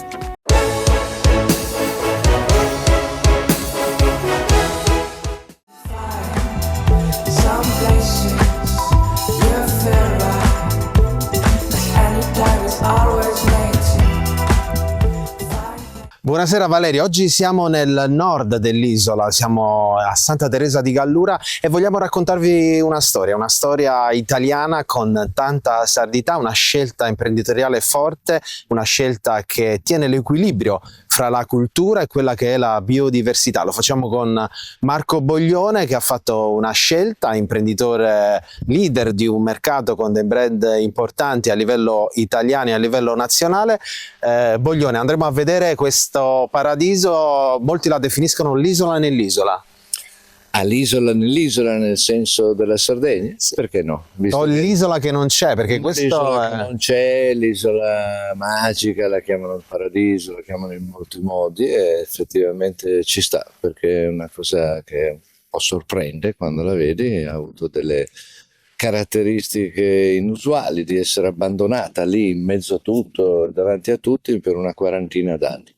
Buonasera Valerio, oggi siamo nel nord dell'isola, siamo a Santa Teresa di Gallura e vogliamo raccontarvi una storia italiana con tanta sardità, una scelta imprenditoriale forte, una scelta che tiene l'equilibrio fra la cultura e quella che è la biodiversità. Lo facciamo con Marco Boglione, che ha fatto una scelta, imprenditore leader di un mercato con dei brand importanti a livello italiano e a livello nazionale. Boglione, andremo a vedere questo paradiso, molti la definiscono l'isola nell'isola. All'isola nell'isola, nel senso della Sardegna? Perché no? O l'isola che non c'è, perché questo è... che non c'è, l'isola magica, la chiamano il paradiso, la chiamano in molti modi, e effettivamente ci sta, perché è una cosa che un po' sorprende quando la vedi. Ha avuto delle caratteristiche inusuali di essere abbandonata lì in mezzo a tutto, davanti a tutti, per una quarantina d'anni.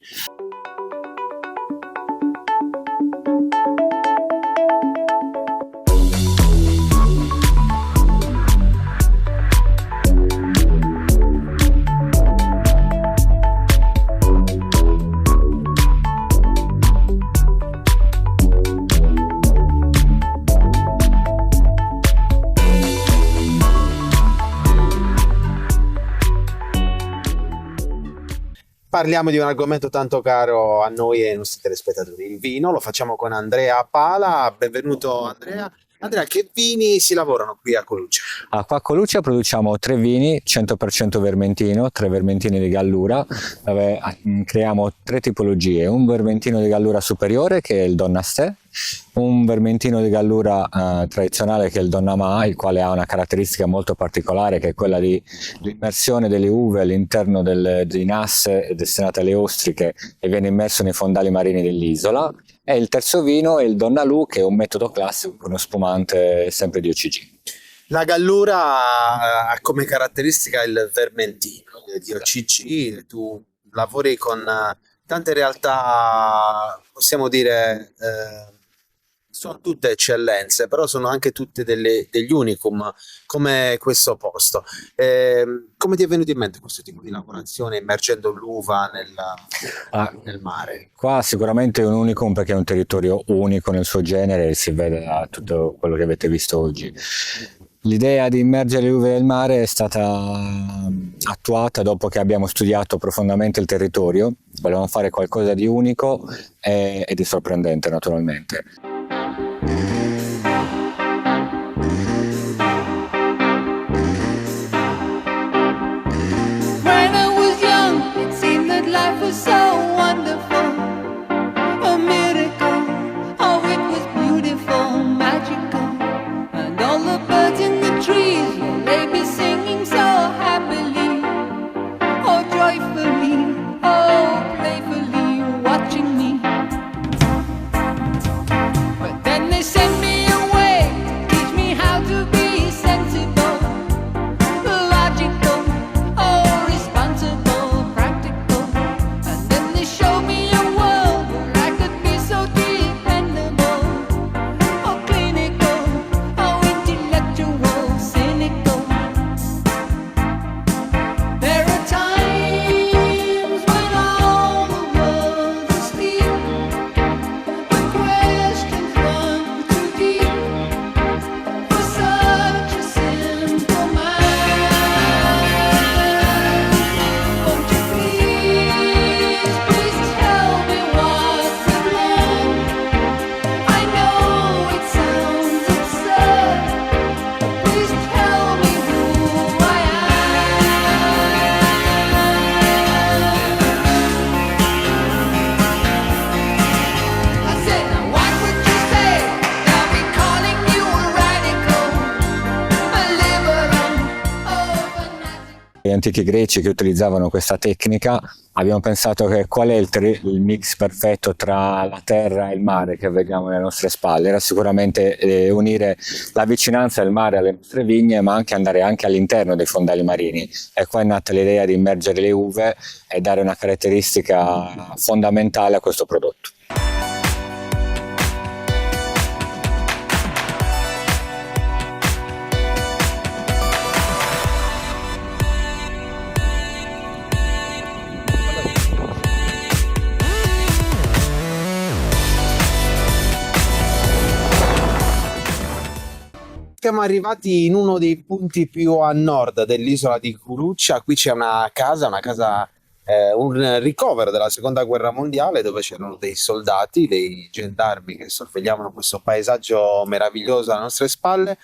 Parliamo di un argomento tanto caro a noi e ai nostri telespettatori, il vino. Lo facciamo con Andrea Pala. Benvenuto Andrea. Andrea, che vini si lavorano qui a Coluccia? Qua a Coluccia produciamo 3 vini, 100% vermentino, 3 vermentini di Gallura, dove creiamo 3 tipologie: un vermentino di Gallura superiore, che è il Donnastè, un vermentino di Gallura tradizionale, che è il Donnamà, il quale ha una caratteristica molto particolare, che è quella di l'immersione delle uve all'interno di nasse destinate alle ostriche, e viene immerso nei fondali marini dell'isola. E il terzo vino è il Donnalù, che è un metodo classico con uno spumante sempre di OCG. La Gallura ha come caratteristica il vermentino di OCG. Tu lavori con tante realtà, possiamo dire, sono tutte eccellenze, però sono anche tutte degli unicum, come questo posto. Come ti è venuto in mente questo tipo di lavorazione, immergendo l'uva nel mare? Qua sicuramente è un unicum, perché è un territorio unico nel suo genere, e si vede da tutto quello che avete visto oggi. L'idea di immergere le uve nel mare è stata attuata dopo che abbiamo studiato profondamente il territorio. Volevamo fare qualcosa di unico e di sorprendente, naturalmente. When I was young, it seemed that life was so wonderful, a miracle. Oh, it was beautiful, magical, and all the birds in the trees, well, they be singing so happily, oh, joyfully, oh, playfully, watching me. But then they sent me away to teach me how to be sensible, logical, oh, responsible, practical. And then they showed me a world where I could be so dependable, oh, clinical, oh, intellectual, cynical. There are times when all the world's asleep, when questions run too deep for such a simple mind. Won't you please, please tell me what we've learned? I know it sounds absurd. Please tell me who I am. I said, now what would you say? They'll be calling you a radical, a liberal, Gli antichi greci che utilizzavano questa tecnica, abbiamo pensato che qual è il mix perfetto tra la terra e il mare che vediamo alle nostre spalle. Era sicuramente unire la vicinanza del mare alle nostre vigne, ma anche andare anche all'interno dei fondali marini. E qua è nata l'idea di immergere le uve e dare una caratteristica fondamentale a questo prodotto. Siamo arrivati in uno dei punti più a nord dell'isola di Coluccia. Qui c'è una casa un ricovero della seconda guerra mondiale, dove c'erano dei soldati, dei gendarmi che sorvegliavano questo paesaggio meraviglioso alle nostre spalle.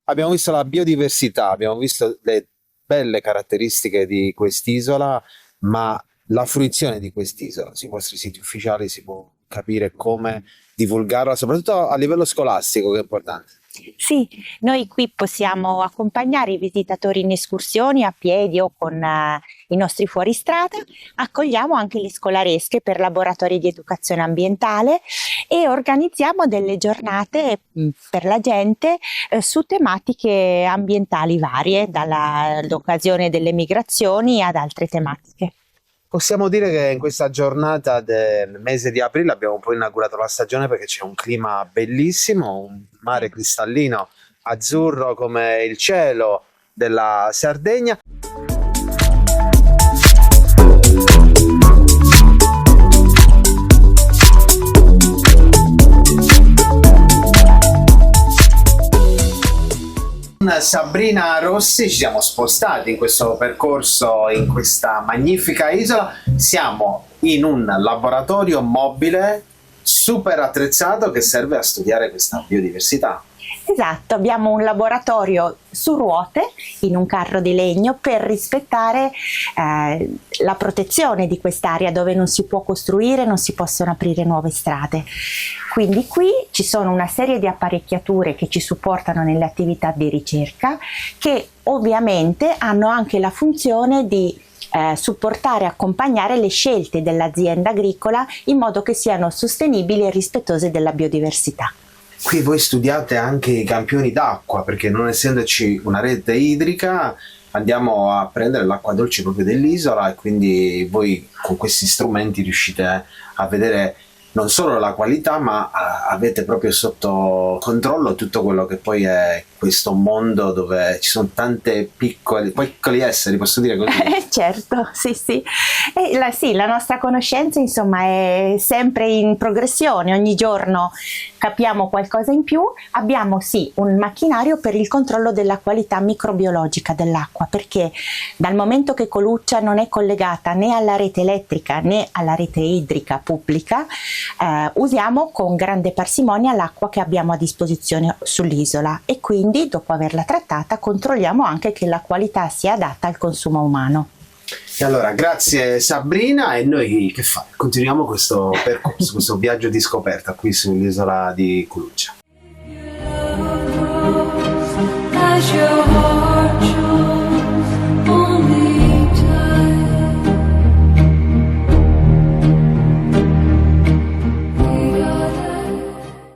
Abbiamo visto la biodiversità, abbiamo visto le belle caratteristiche di quest'isola, ma la fruizione di quest'isola sui vostri siti ufficiali si può capire come divulgarla, soprattutto a livello scolastico, che è importante. Sì, noi qui possiamo accompagnare i visitatori in escursioni a piedi o con i nostri fuoristrada, accogliamo anche le scolaresche per laboratori di educazione ambientale e organizziamo delle giornate per la gente su tematiche ambientali varie, dall'occasione delle migrazioni ad altre tematiche. Possiamo dire che in questa giornata del mese di aprile abbiamo un po' inaugurato la stagione, perché c'è un clima bellissimo, un mare cristallino azzurro come il cielo della Sardegna. Sabrina Rossi ci siamo spostati in questo percorso in questa magnifica isola. Siamo in un laboratorio mobile super attrezzato che serve a studiare questa biodiversità. Esatto, abbiamo un laboratorio su ruote in un carro di legno per rispettare la protezione di quest'area dove non si può costruire, non si possono aprire nuove strade. Quindi qui ci sono una serie di apparecchiature che ci supportano nelle attività di ricerca, che ovviamente hanno anche la funzione di supportare e accompagnare le scelte dell'azienda agricola in modo che siano sostenibili e rispettose della biodiversità. Qui voi studiate anche i campioni d'acqua, perché non essendoci una rete idrica andiamo a prendere l'acqua dolce proprio dell'isola, e quindi voi con questi strumenti riuscite a vedere non solo la qualità, ma avete proprio sotto controllo tutto quello che poi è questo mondo dove ci sono tante piccoli esseri, posso dire così? Certo, sì. Sì, la nostra conoscenza insomma è sempre in progressione, ogni giorno capiamo qualcosa in più. Abbiamo sì un macchinario per il controllo della qualità microbiologica dell'acqua, perché dal momento che Coluccia non è collegata né alla rete elettrica né alla rete idrica pubblica, usiamo con grande parsimonia l'acqua che abbiamo a disposizione sull'isola, e quindi dopo averla trattata controlliamo anche che la qualità sia adatta al consumo umano. E allora grazie Sabrina, e noi che fai? Continuiamo questo percorso, questo viaggio di scoperta qui sull'isola di Coluccia.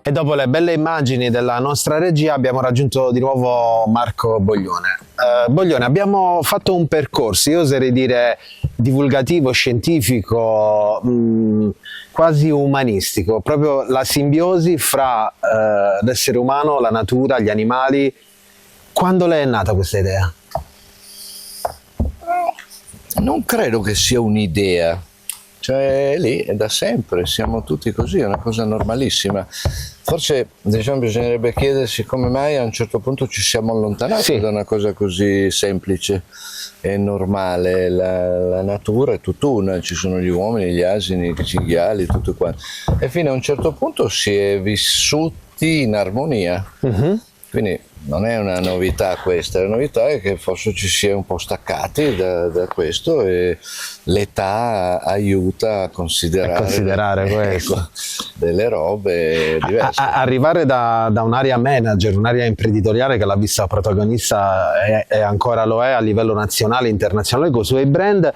E dopo le belle immagini della nostra regia abbiamo raggiunto di nuovo Marco Boglione. Boglione, abbiamo fatto un percorso, io oserei dire divulgativo, scientifico, quasi umanistico, proprio la simbiosi fra l'essere umano, la natura, gli animali. Quando le è nata questa idea? Non credo che sia un'idea. Cioè lì è da sempre, siamo tutti così, è una cosa normalissima. Forse bisognerebbe chiedersi come mai a un certo punto ci siamo allontanati da una cosa così semplice e normale. La natura è tutt'una, ci sono gli uomini, gli asini, i cinghiali, tutto quanto. E fino a un certo punto si è vissuti in armonia. Quindi non è una novità questa, la novità è che forse ci si è un po' staccati da questo, e l'età aiuta a considerare questo. Delle robe diverse. Arrivare da un'area manager, un'area imprenditoriale che l'ha vista protagonista e ancora lo è a livello nazionale e internazionale con i suoi brand,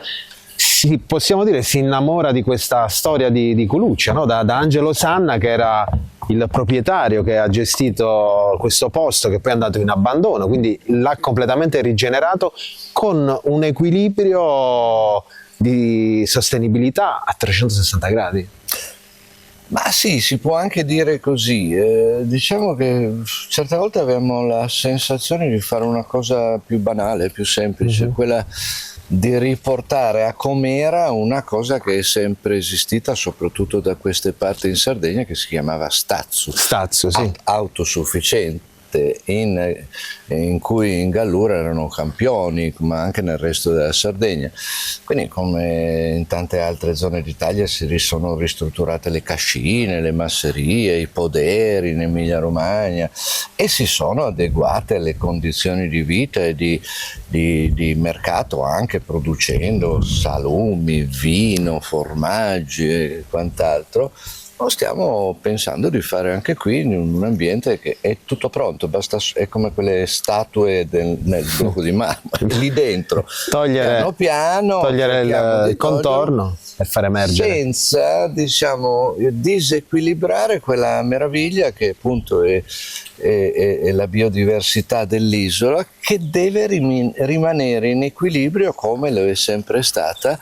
possiamo dire si innamora di questa storia di Coluccia, no? Da Angelo Sanna, che era il proprietario che ha gestito questo posto, che poi è andato in abbandono, quindi l'ha completamente rigenerato con un equilibrio di sostenibilità a 360 gradi. Ma sì, si può anche dire così. Diciamo che certe volte abbiamo la sensazione di fare una cosa più banale, più semplice, quella di riportare a com'era una cosa che è sempre esistita, soprattutto da queste parti in Sardegna, che si chiamava stazzu. Stazzu, sì. Autosufficiente. piatte in cui in Gallura erano campioni, ma anche nel resto della Sardegna. Quindi, come in tante altre zone d'Italia, si sono ristrutturate le cascine, le masserie, i poderi in Emilia-Romagna e si sono adeguate alle condizioni di vita e di mercato, anche producendo salumi, vino, formaggi e quant'altro. Lo stiamo pensando di fare anche qui in un ambiente che è tutto pronto, è come quelle statue nel blocco di marmo, lì dentro, piano piano, togliere il contorno e far emergere. Senza, diciamo, disequilibrare quella meraviglia che appunto è la biodiversità dell'isola, che deve rimanere in equilibrio come lo è sempre stata,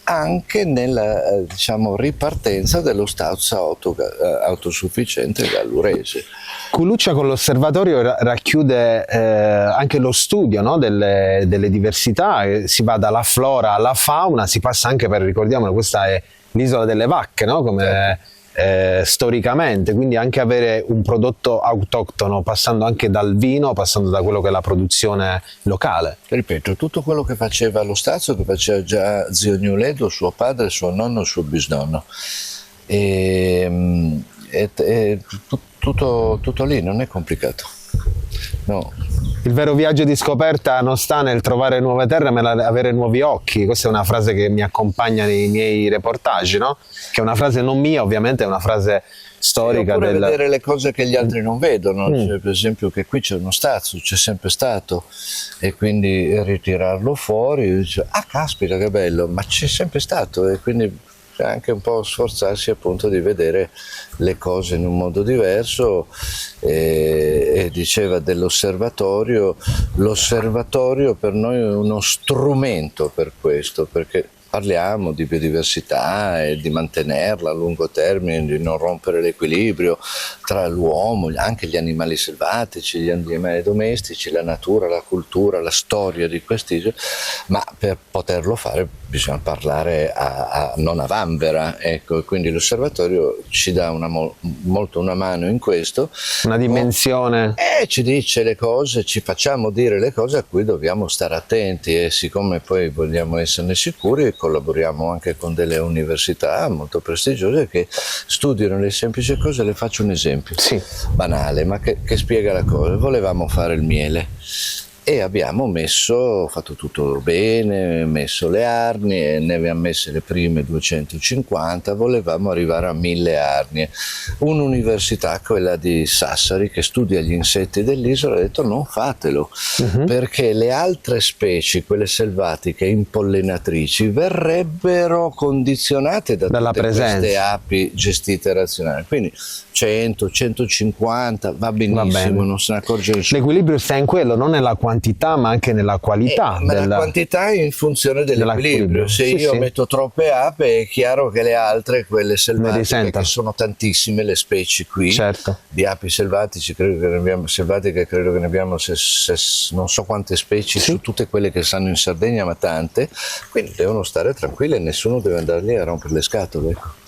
anche nella diciamo, ripartenza dello stato autosufficiente gallurese. Culuccia con l'osservatorio racchiude anche lo studio, no, delle diversità, si va dalla flora alla fauna, si passa anche per, ricordiamolo, questa è l'isola delle vacche, no? Come storicamente, quindi anche avere un prodotto autoctono, passando anche dal vino, passando da quello che è la produzione locale. Ripeto, tutto quello che faceva lo Stazio, che faceva già zio Gnuledo, suo padre, suo nonno, suo bisnonno, tutto lì, non è complicato. No. Il vero viaggio di scoperta non sta nel trovare nuove terre, ma nell'avere nuovi occhi. Questa è una frase che mi accompagna nei miei reportage, no? Che è una frase non mia, ovviamente, è una frase storica. Oppure vedere le cose che gli altri non vedono, cioè, per esempio che qui c'è uno Stazio, c'è sempre stato, e quindi ritirarlo fuori e dice, ah caspita che bello, ma c'è sempre stato, e quindi anche un po' sforzarsi appunto di vedere le cose in un modo diverso. E diceva dell'osservatorio, l'osservatorio per noi è uno strumento per questo, perché parliamo di biodiversità e di mantenerla a lungo termine, di non rompere l'equilibrio tra l'uomo, anche gli animali selvatici, gli animali domestici, la natura, la cultura, la storia di quest'isola, ma per poterlo fare bisogna parlare non a vanvera, ecco, e quindi l'osservatorio ci dà molto una mano in questo. Una dimensione. Ci dice le cose, ci facciamo dire le cose a cui dobbiamo stare attenti, e siccome poi vogliamo esserne sicuri, collaboriamo anche con delle università molto prestigiose che studiano le semplici cose. Le faccio un esempio banale, ma che spiega la cosa. Volevamo fare il miele e abbiamo fatto tutto bene, messo le arnie, ne abbiamo messe le prime 250, volevamo arrivare a 1000 arnie. Un'università, quella di Sassari, che studia gli insetti dell'isola, ha detto non fatelo, perché le altre specie, quelle selvatiche impollenatrici, verrebbero condizionate da tutte queste api gestite razionali. Quindi 100, 150 va benissimo, non se ne accorge nessuno. L'equilibrio sta in quello, non nella quantità ma anche nella qualità. Ma la quantità è in funzione dell'equilibrio. Se io metto troppe api, è chiaro che le altre, quelle selvatiche, che sono tantissime le specie qui, di api selvatici, credo che ne abbiamo non so quante specie su tutte quelle che stanno in Sardegna, ma tante, quindi devono stare tranquille e nessuno deve andare lì a rompere le scatole, ecco.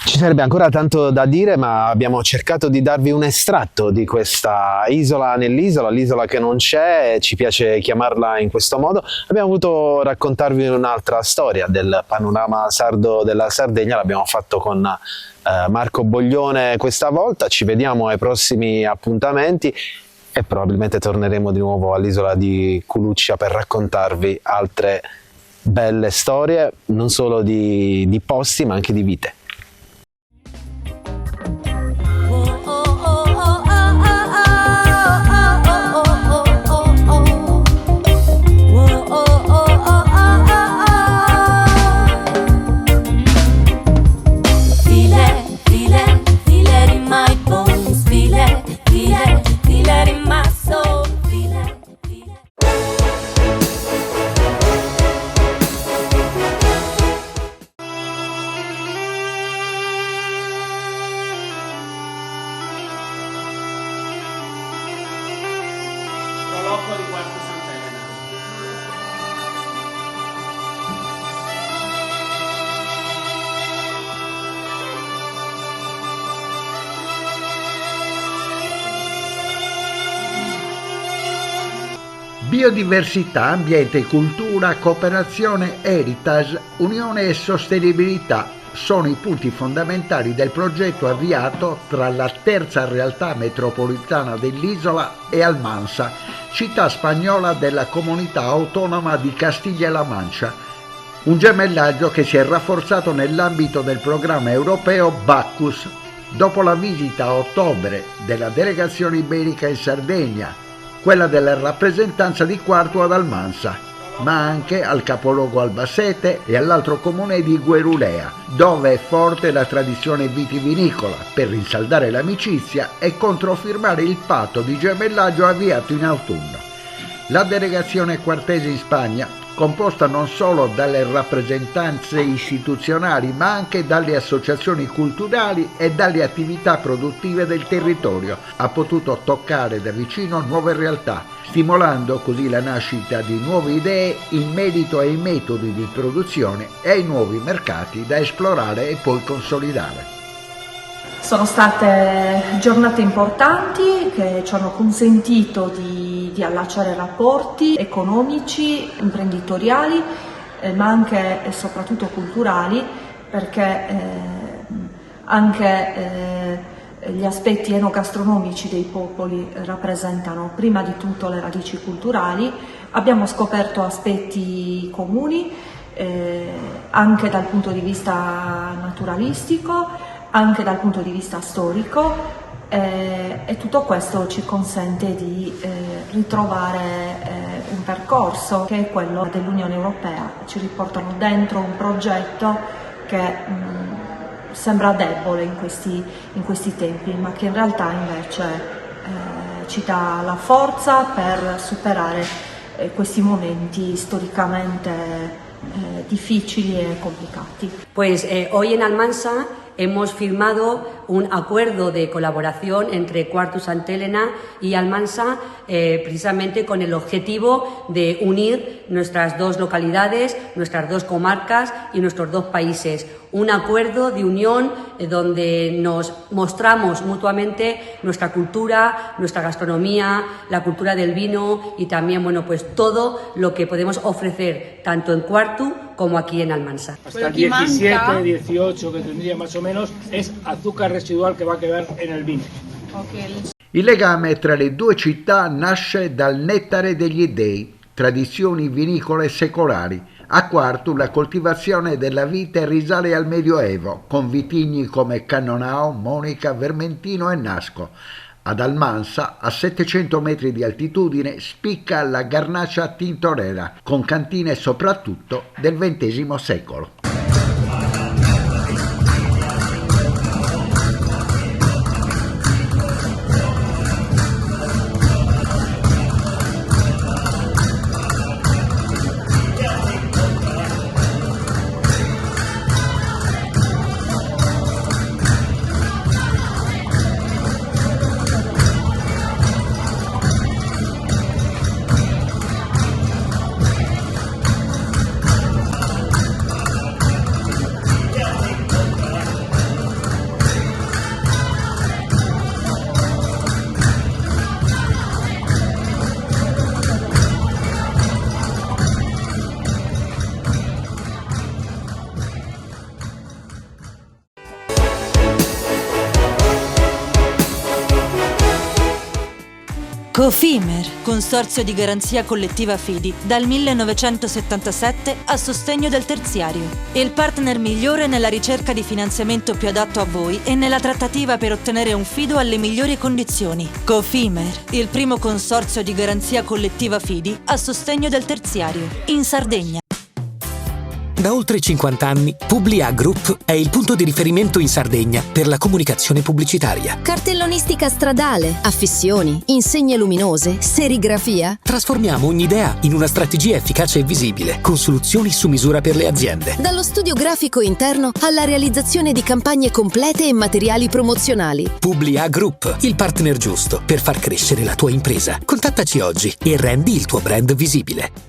Ci sarebbe ancora tanto da dire, ma abbiamo cercato di darvi un estratto di questa isola nell'isola, l'isola che non c'è, ci piace chiamarla in questo modo. Abbiamo voluto raccontarvi un'altra storia del panorama sardo della Sardegna, l'abbiamo fatto con Marco Boglione questa volta. Ci vediamo ai prossimi appuntamenti e probabilmente torneremo di nuovo all'isola di Culuccia per raccontarvi altre belle storie, non solo di posti ma anche di vite. Biodiversità, ambiente, cultura, cooperazione, heritage, unione e sostenibilità sono i punti fondamentali del progetto avviato tra la terza realtà metropolitana dell'isola e Almansa, città spagnola della comunità autonoma di Castiglia-La Mancia. Un gemellaggio che si è rafforzato nell'ambito del programma europeo Bacchus, dopo la visita a ottobre della delegazione iberica in Sardegna, quella della rappresentanza di Quartu ad Almansa, ma anche al capoluogo Albacete e all'altro comune di Guerulea, dove è forte la tradizione vitivinicola, per rinsaldare l'amicizia e controfirmare il patto di gemellaggio avviato in autunno. La delegazione quartese in Spagna, composta non solo dalle rappresentanze istituzionali ma anche dalle associazioni culturali e dalle attività produttive del territorio, ha potuto toccare da vicino nuove realtà, stimolando così la nascita di nuove idee in merito ai metodi di produzione e ai nuovi mercati da esplorare e poi consolidare. Sono state giornate importanti che ci hanno consentito di allacciare rapporti economici, imprenditoriali, ma anche e soprattutto culturali, perché anche gli aspetti enogastronomici dei popoli rappresentano prima di tutto le radici culturali. Abbiamo scoperto aspetti comuni anche dal punto di vista naturalistico, anche dal punto di vista storico, e tutto questo ci consente di ritrovare un percorso che è quello dell'Unione Europea. Ci riportano dentro un progetto che sembra debole in questi tempi, ma che in realtà invece ci dà la forza per superare questi momenti storicamente difficili e complicati. Pues hoy en Almansa hemos firmado un acuerdo de colaboración entre Quartu Santa Elena y Almansa, precisamente con el objetivo de unir nuestras dos localidades, nuestras dos comarcas y nuestros dos países. Un acuerdo de unión donde nos mostramos mutuamente nuestra cultura, nuestra gastronomía, la cultura del vino y también, bueno, pues todo lo que podemos ofrecer tanto en Quartu como aquí en Almansa. Hasta el 17, 18 que tendría más o menos es azúcar residual che va a quedar en el vino. Il legame tra le due città nasce dal nettare degli dei, tradizioni vinicole secolari. A Quartu la coltivazione della vite risale al Medioevo, con vitigni come Cannonau, Monica, Vermentino e Nasco. Ad Almansa, a 700 metri di altitudine, spicca la Garnacha Tintorera, con cantine soprattutto del XX secolo. Cofimer, consorzio di garanzia collettiva Fidi, dal 1977 a sostegno del terziario. Il partner migliore nella ricerca di finanziamento più adatto a voi e nella trattativa per ottenere un fido alle migliori condizioni. Cofimer, il primo consorzio di garanzia collettiva Fidi a sostegno del terziario, in Sardegna. Da oltre 50 anni, Publia Group è il punto di riferimento in Sardegna per la comunicazione pubblicitaria. Cartellonistica stradale, affissioni, insegne luminose, serigrafia. Trasformiamo ogni idea in una strategia efficace e visibile, con soluzioni su misura per le aziende. Dallo studio grafico interno alla realizzazione di campagne complete e materiali promozionali. Publia Group, il partner giusto per far crescere la tua impresa. Contattaci oggi e rendi il tuo brand visibile.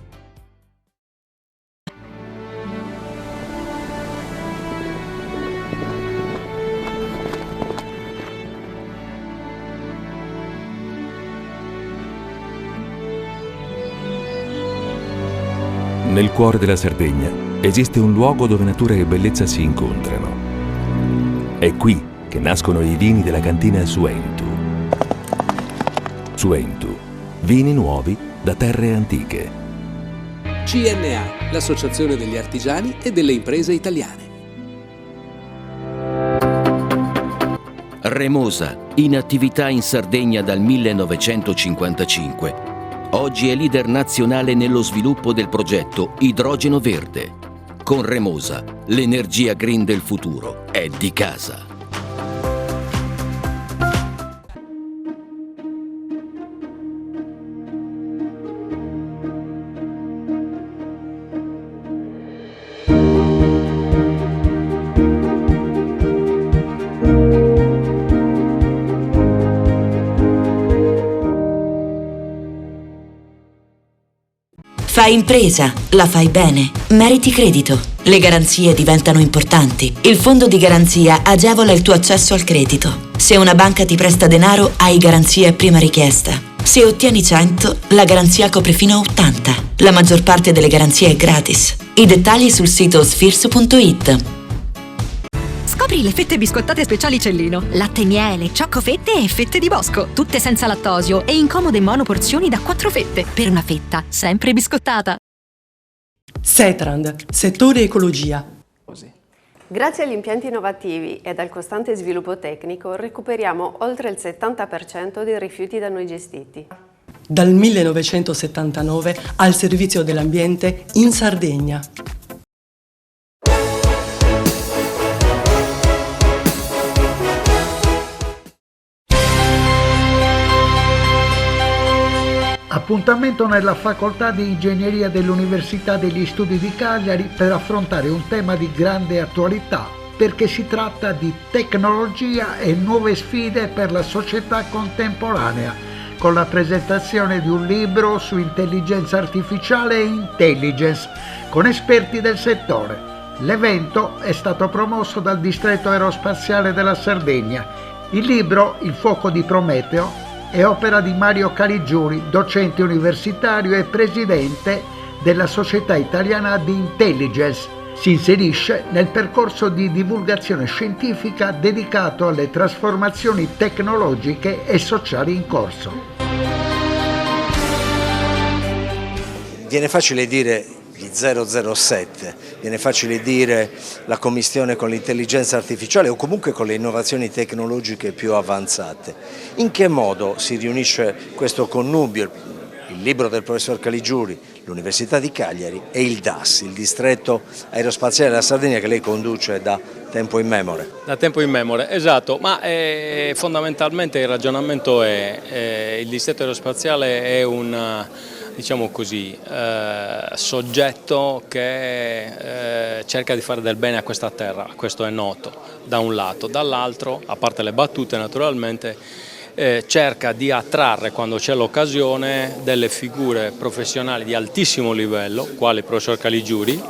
Nel cuore della Sardegna esiste un luogo dove natura e bellezza si incontrano. È qui che nascono i vini della cantina Suentu. Suentu, vini nuovi da terre antiche. CNA, l'Associazione degli Artigiani e delle Imprese Italiane. Remosa, in attività in Sardegna dal 1955. Oggi è leader nazionale nello sviluppo del progetto Idrogeno Verde. Con Remosa, l'energia green del futuro è di casa. Fai impresa, la fai bene, meriti credito. Le garanzie diventano importanti. Il fondo di garanzia agevola il tuo accesso al credito. Se una banca ti presta denaro, hai garanzia a prima richiesta. Se ottieni 100, la garanzia copre fino a 80. La maggior parte delle garanzie è gratis. I dettagli sul sito sfirso.it. Scopri le fette biscottate speciali Cellino. Latte e miele, ciocco-fette e fette di bosco. Tutte senza lattosio e in comode monoporzioni da 4 fette. Per una fetta sempre biscottata. Setrand, settore ecologia. Grazie agli impianti innovativi ed al costante sviluppo tecnico recuperiamo oltre il 70% dei rifiuti da noi gestiti. Dal 1979 al servizio dell'ambiente in Sardegna. Appuntamento nella Facoltà di Ingegneria dell'Università degli Studi di Cagliari per affrontare un tema di grande attualità, perché si tratta di tecnologia e nuove sfide per la società contemporanea, con la presentazione di un libro su intelligenza artificiale e intelligence, con esperti del settore. L'evento è stato promosso dal Distretto Aerospaziale della Sardegna. Il libro, Il fuoco di Prometeo, è opera di Mario Caligiuri, docente universitario e presidente della Società Italiana di Intelligence. Si inserisce nel percorso di divulgazione scientifica dedicato alle trasformazioni tecnologiche e sociali in corso. Viene facile dire gli 007, viene facile dire la commistione con l'intelligenza artificiale o comunque con le innovazioni tecnologiche più avanzate. In che modo si riunisce questo connubio, il libro del professor Caligiuri, l'Università di Cagliari e il DAS, il Distretto Aerospaziale della Sardegna, che lei conduce da tempo immemore? Da tempo immemore, esatto, ma fondamentalmente il ragionamento è il Distretto Aerospaziale è un, diciamo così, soggetto che cerca di fare del bene a questa terra, questo è noto da un lato, dall'altro, a parte le battute naturalmente, cerca di attrarre quando c'è l'occasione delle figure professionali di altissimo livello, quali il professor Caligiuri,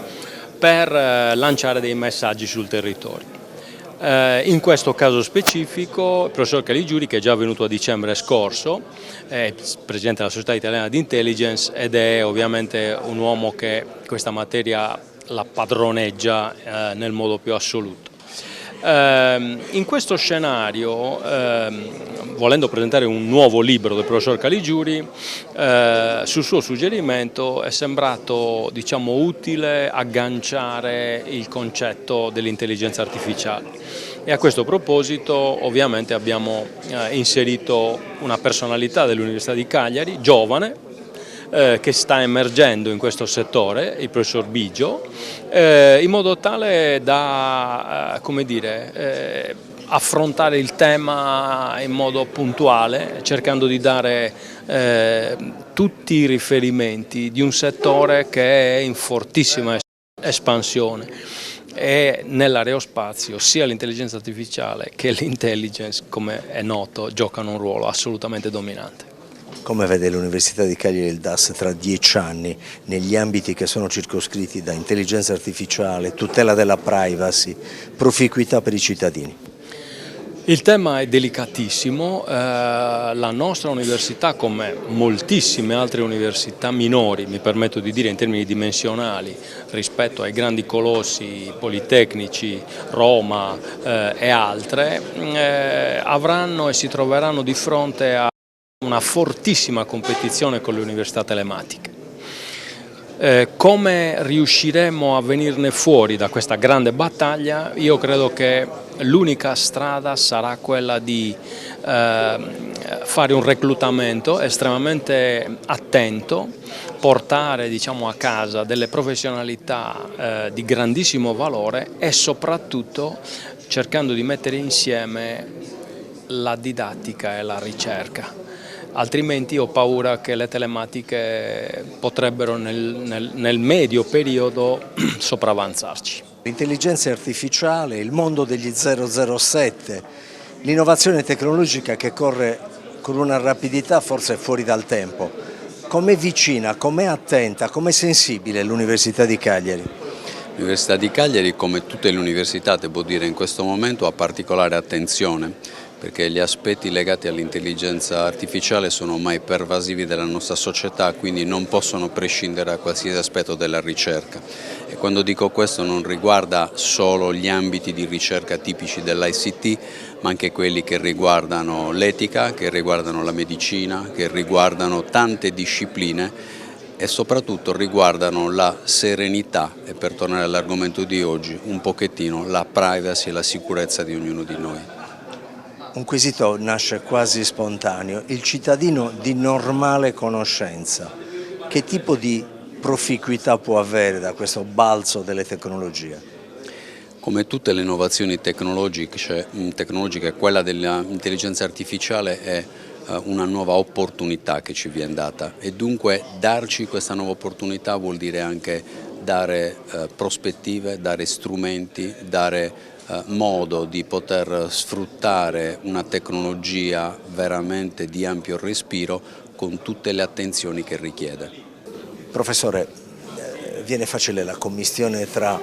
per lanciare dei messaggi sul territorio. In questo caso specifico il professor Caligiuri, che è già venuto a dicembre scorso, è presidente della Società Italiana di Intelligence ed è ovviamente un uomo che questa materia la padroneggia nel modo più assoluto. In questo scenario, volendo presentare un nuovo libro del professor Caligiuri, sul suo suggerimento è sembrato, diciamo, utile agganciare il concetto dell'intelligenza artificiale e a questo proposito ovviamente abbiamo inserito una personalità dell'Università di Cagliari, giovane, che sta emergendo in questo settore, il professor Bigio, in modo tale da come dire, affrontare il tema in modo puntuale, cercando di dare tutti i riferimenti di un settore che è in fortissima espansione e nell'aerospazio sia l'intelligenza artificiale che l'intelligence, come è noto, giocano un ruolo assolutamente dominante. Come vede l'Università di Cagliari e il DAS tra 10 anni negli ambiti che sono circoscritti da intelligenza artificiale, tutela della privacy, proficuità per i cittadini? Il tema è delicatissimo, la nostra università, come moltissime altre università minori, mi permetto di dire in termini dimensionali, rispetto ai grandi colossi politecnici, Roma e altre, avranno e si troveranno di fronte a una fortissima competizione con le università telematiche. Come riusciremo a venirne fuori da questa grande battaglia? Io credo che l'unica strada sarà quella di fare un reclutamento estremamente attento, portare a casa delle professionalità di grandissimo valore e soprattutto cercando di mettere insieme la didattica e la ricerca. Altrimenti ho paura che le telematiche potrebbero nel medio periodo sopravanzarci. L'intelligenza artificiale, il mondo degli 007, l'innovazione tecnologica che corre con una rapidità forse fuori dal tempo. Com'è vicina, com'è attenta, com'è sensibile l'Università di Cagliari? L'Università di Cagliari, come tutte le università, devo dire in questo momento, ha particolare attenzione, perché gli aspetti legati all'intelligenza artificiale sono ormai pervasivi della nostra società, quindi non possono prescindere da qualsiasi aspetto della ricerca. E quando dico questo non riguarda solo gli ambiti di ricerca tipici dell'ICT, ma anche quelli che riguardano l'etica, che riguardano la medicina, che riguardano tante discipline e soprattutto riguardano la serenità e, per tornare all'argomento di oggi, un pochettino la privacy e la sicurezza di ognuno di noi. Un quesito nasce quasi spontaneo, il cittadino di normale conoscenza, che tipo di proficuità può avere da questo balzo delle tecnologie? Come tutte le innovazioni tecnologiche, quella dell'intelligenza artificiale è una nuova opportunità che ci viene data e dunque darci questa nuova opportunità vuol dire anche dare prospettive, dare strumenti, dare modo di poter sfruttare una tecnologia veramente di ampio respiro con tutte le attenzioni che richiede. Professore, viene facile la commistione tra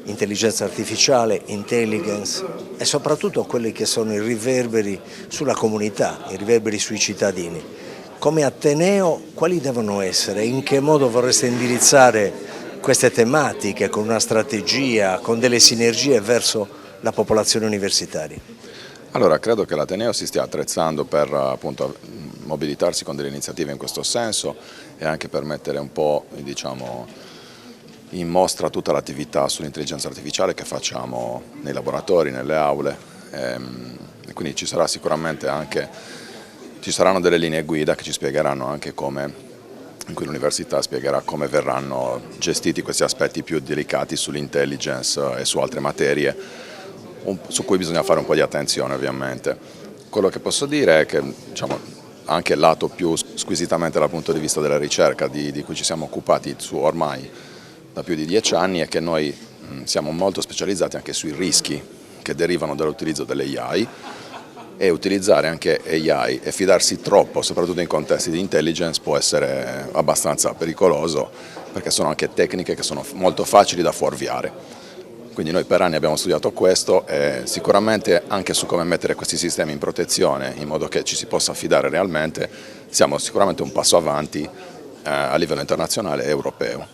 intelligenza artificiale, intelligence e soprattutto quelli che sono i riverberi sulla comunità, i riverberi sui cittadini. Come Ateneo, quali devono essere? In che modo vorreste indirizzare queste tematiche con una strategia, con delle sinergie verso la popolazione universitaria? Allora, credo che l'Ateneo si stia attrezzando per appunto mobilitarsi con delle iniziative in questo senso e anche per mettere un po', in mostra tutta l'attività sull'intelligenza artificiale che facciamo nei laboratori, nelle aule, e quindi ci sarà sicuramente ci saranno delle linee guida che ci spiegheranno anche in cui l'università spiegherà come verranno gestiti questi aspetti più delicati sull'intelligence e su altre materie, su cui bisogna fare un po' di attenzione ovviamente. Quello che posso dire è che anche il lato più squisitamente dal punto di vista della ricerca di cui ci siamo occupati ormai da più di 10 anni è che noi siamo molto specializzati anche sui rischi che derivano dall'utilizzo delle AI e utilizzare anche AI e fidarsi troppo, soprattutto in contesti di intelligence, può essere abbastanza pericoloso perché sono anche tecniche che sono molto facili da fuorviare. Quindi noi per anni abbiamo studiato questo e sicuramente anche su come mettere questi sistemi in protezione in modo che ci si possa affidare realmente, siamo sicuramente un passo avanti a livello internazionale e europeo.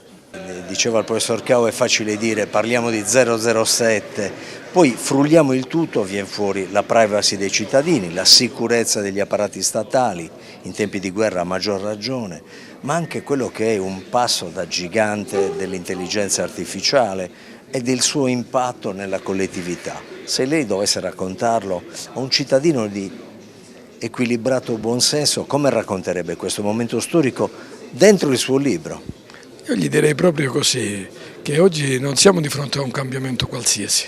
Diceva il professor Cao, è facile dire, parliamo di 007, poi frulliamo il tutto, viene fuori la privacy dei cittadini, la sicurezza degli apparati statali, in tempi di guerra a maggior ragione, ma anche quello che è un passo da gigante dell'intelligenza artificiale e del suo impatto nella collettività. Se lei dovesse raccontarlo a un cittadino di equilibrato buonsenso, come racconterebbe questo momento storico dentro il suo libro? Io gli direi proprio così, che oggi non siamo di fronte a un cambiamento qualsiasi,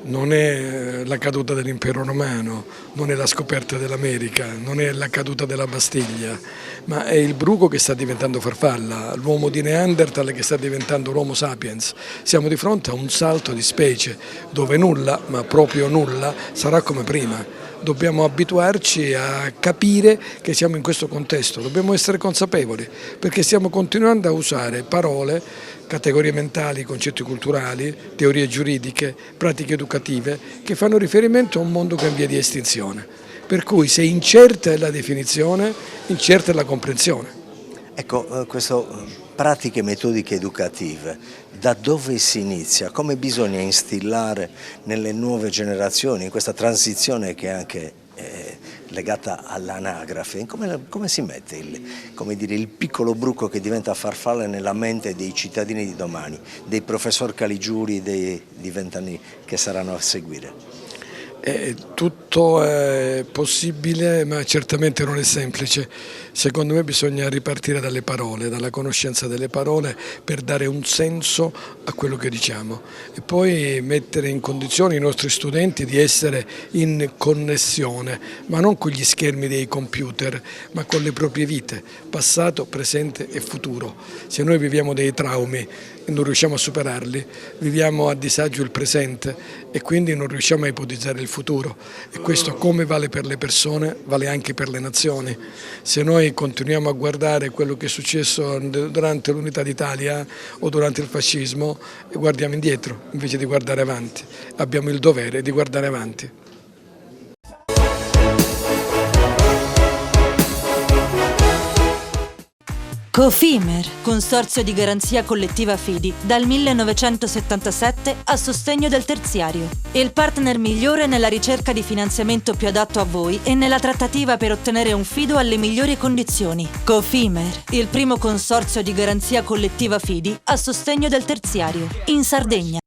non è la caduta dell'impero romano, non è la scoperta dell'America, non è la caduta della Bastiglia, ma è il bruco che sta diventando farfalla, l'uomo di Neanderthal che sta diventando l'Homo sapiens. Siamo di fronte a un salto di specie dove nulla, ma proprio nulla, sarà come prima. dobbiamo abituarci a capire che siamo in questo contesto, dobbiamo essere consapevoli perché stiamo continuando a usare parole, categorie mentali, concetti culturali, teorie giuridiche, pratiche educative che fanno riferimento a un mondo che è in via di estinzione. Per cui se incerta è la definizione, incerta è la comprensione. Ecco, questo pratiche metodiche educative, da dove si inizia? Come bisogna instillare nelle nuove generazioni, in questa transizione che è anche legata all'anagrafe? Come si mette il piccolo bruco che diventa farfalla nella mente dei cittadini di domani, dei professor Caligiuri, di 20 anni che saranno a seguire? Tutto è possibile, ma certamente non è semplice. Secondo me bisogna ripartire dalle parole, dalla conoscenza delle parole per dare un senso a quello che diciamo e poi mettere in condizione i nostri studenti di essere in connessione, ma non con gli schermi dei computer, ma con le proprie vite, passato, presente e futuro. Se noi viviamo dei traumi e non riusciamo a superarli, viviamo a disagio il presente e quindi non riusciamo a ipotizzare il futuro. E questo, come vale per le persone, vale anche per le nazioni. Se noi continuiamo a guardare quello che è successo durante l'Unità d'Italia o durante il fascismo, guardiamo indietro invece di guardare avanti. Abbiamo il dovere di guardare avanti. Cofimer, consorzio di garanzia collettiva Fidi, dal 1977 a sostegno del terziario. Il partner migliore nella ricerca di finanziamento più adatto a voi e nella trattativa per ottenere un fido alle migliori condizioni. Cofimer, il primo consorzio di garanzia collettiva Fidi a sostegno del terziario, in Sardegna.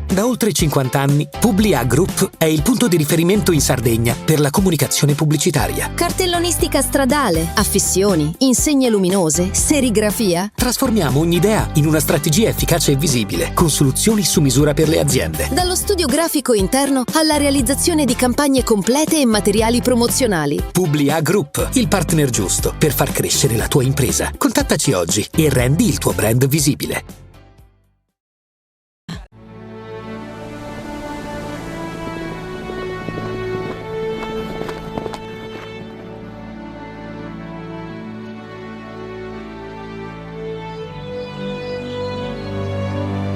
Da oltre 50 anni, Publia Group è il punto di riferimento in Sardegna per la comunicazione pubblicitaria. Cartellonistica stradale, affissioni, insegne luminose, serigrafia. Trasformiamo ogni idea in una strategia efficace e visibile, con soluzioni su misura per le aziende. Dallo studio grafico interno alla realizzazione di campagne complete e materiali promozionali. Publia Group, il partner giusto per far crescere la tua impresa. Contattaci oggi e rendi il tuo brand visibile.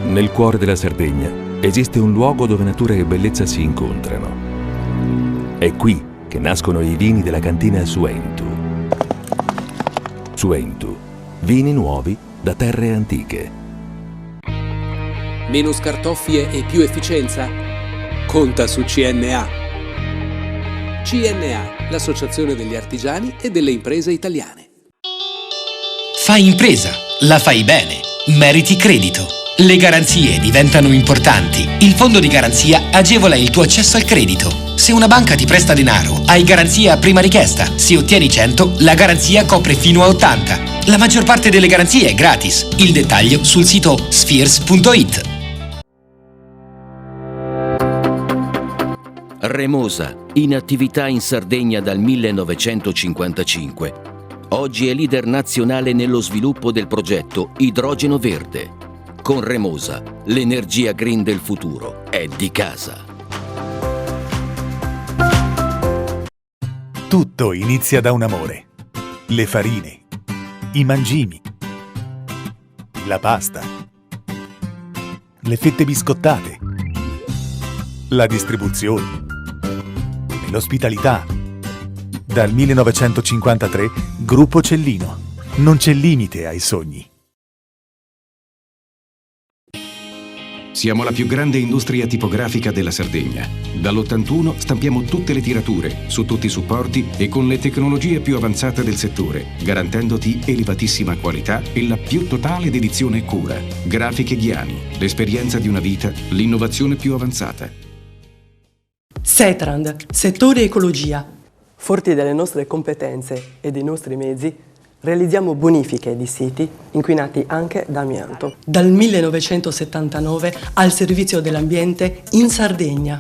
Nel cuore della Sardegna esiste un luogo dove natura e bellezza si incontrano. È qui che nascono i vini della cantina Suentu. Suentu, vini nuovi da terre antiche. Meno scartoffie e più efficienza? Conta su CNA. CNA, l'associazione degli artigiani e delle imprese italiane. Fai impresa, la fai bene, meriti credito. Le garanzie diventano importanti. Il fondo di garanzia agevola il tuo accesso al credito. Se una banca ti presta denaro, hai garanzia a prima richiesta. Se ottieni 100, la garanzia copre fino a 80. La maggior parte delle garanzie è gratis. Il dettaglio sul sito spheres.it. Remosa, in attività in Sardegna dal 1955. Oggi è leader nazionale nello sviluppo del progetto Idrogeno Verde. Con Remosa, l'energia green del futuro è di casa. Tutto inizia da un amore. Le farine, i mangimi, la pasta, le fette biscottate, la distribuzione e l'ospitalità. Dal 1953, Gruppo Cellino. Non c'è limite ai sogni. Siamo la più grande industria tipografica della Sardegna. Dall'81 stampiamo tutte le tirature, su tutti i supporti e con le tecnologie più avanzate del settore, garantendoti elevatissima qualità e la più totale dedizione e cura. Grafiche Ghiani, l'esperienza di una vita, l'innovazione più avanzata. Setrand, settore ecologia. Forti delle nostre competenze e dei nostri mezzi, realizziamo bonifiche di siti inquinati anche da amianto. Dal 1979 al servizio dell'ambiente in Sardegna.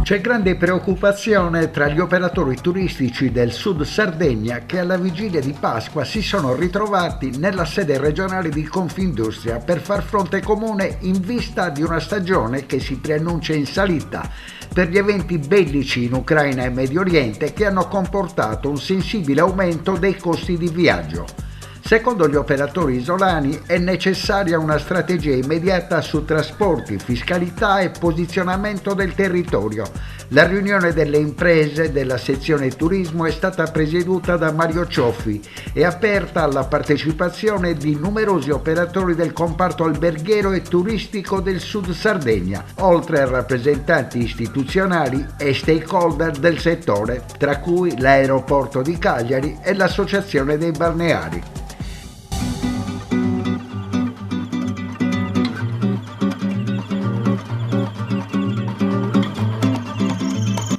C'è grande preoccupazione tra gli operatori turistici del Sud Sardegna che alla vigilia di Pasqua si sono ritrovati nella sede regionale di Confindustria per far fronte comune in vista di una stagione che si preannuncia in salita per gli eventi bellici in Ucraina e Medio Oriente che hanno comportato un sensibile aumento dei costi di viaggio. Secondo gli operatori isolani è necessaria una strategia immediata su trasporti, fiscalità e posizionamento del territorio. La riunione delle imprese della sezione turismo è stata presieduta da Mario Cioffi e aperta alla partecipazione di numerosi operatori del comparto alberghiero e turistico del Sud Sardegna, oltre a rappresentanti istituzionali e stakeholder del settore, tra cui l'Aeroporto di Cagliari e l'Associazione dei Balneari.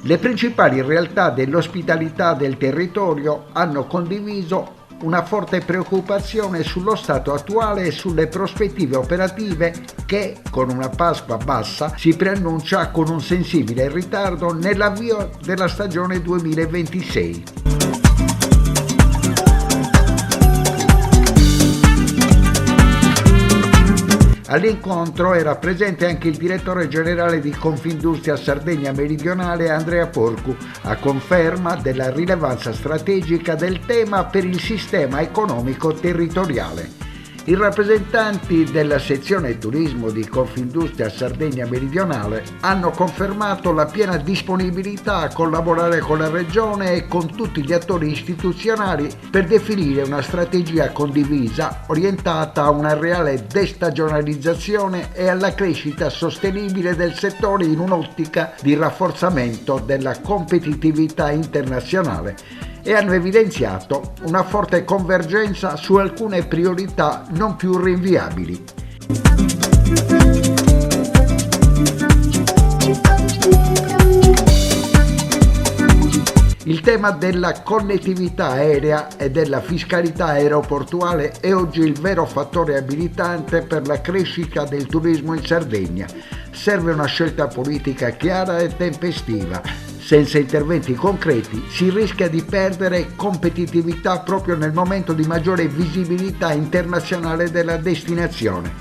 Le principali realtà dell'ospitalità del territorio hanno condiviso una forte preoccupazione sullo stato attuale e sulle prospettive operative che, con una Pasqua bassa, si preannuncia con un sensibile ritardo nell'avvio della stagione 2026. All'incontro era presente anche il direttore generale di Confindustria Sardegna Meridionale Andrea Porcu, a conferma della rilevanza strategica del tema per il sistema economico territoriale. I rappresentanti della sezione turismo di Confindustria Sardegna Meridionale hanno confermato la piena disponibilità a collaborare con la Regione e con tutti gli attori istituzionali per definire una strategia condivisa orientata a una reale destagionalizzazione e alla crescita sostenibile del settore in un'ottica di rafforzamento della competitività internazionale e hanno evidenziato una forte convergenza su alcune priorità non più rinviabili. Il tema della connettività aerea e della fiscalità aeroportuale è oggi il vero fattore abilitante per la crescita del turismo in Sardegna. Serve una scelta politica chiara e tempestiva. Senza interventi concreti si rischia di perdere competitività proprio nel momento di maggiore visibilità internazionale della destinazione.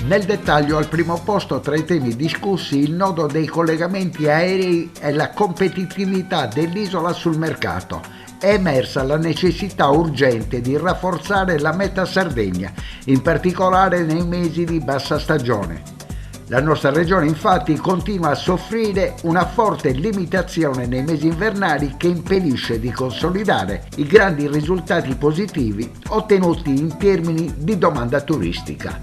Nel dettaglio, al primo posto tra i temi discussi il nodo dei collegamenti aerei e la competitività dell'isola sul mercato. È emersa la necessità urgente di rafforzare la meta Sardegna, in particolare nei mesi di bassa stagione. La nostra regione infatti continua a soffrire una forte limitazione nei mesi invernali che impedisce di consolidare i grandi risultati positivi ottenuti in termini di domanda turistica.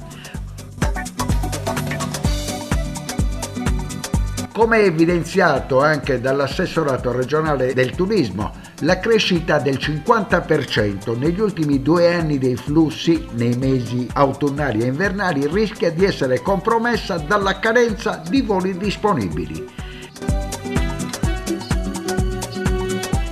Come evidenziato anche dall'assessorato regionale del turismo, la crescita del 50% negli ultimi 2 anni dei flussi nei mesi autunnali e invernali rischia di essere compromessa dalla carenza di voli disponibili.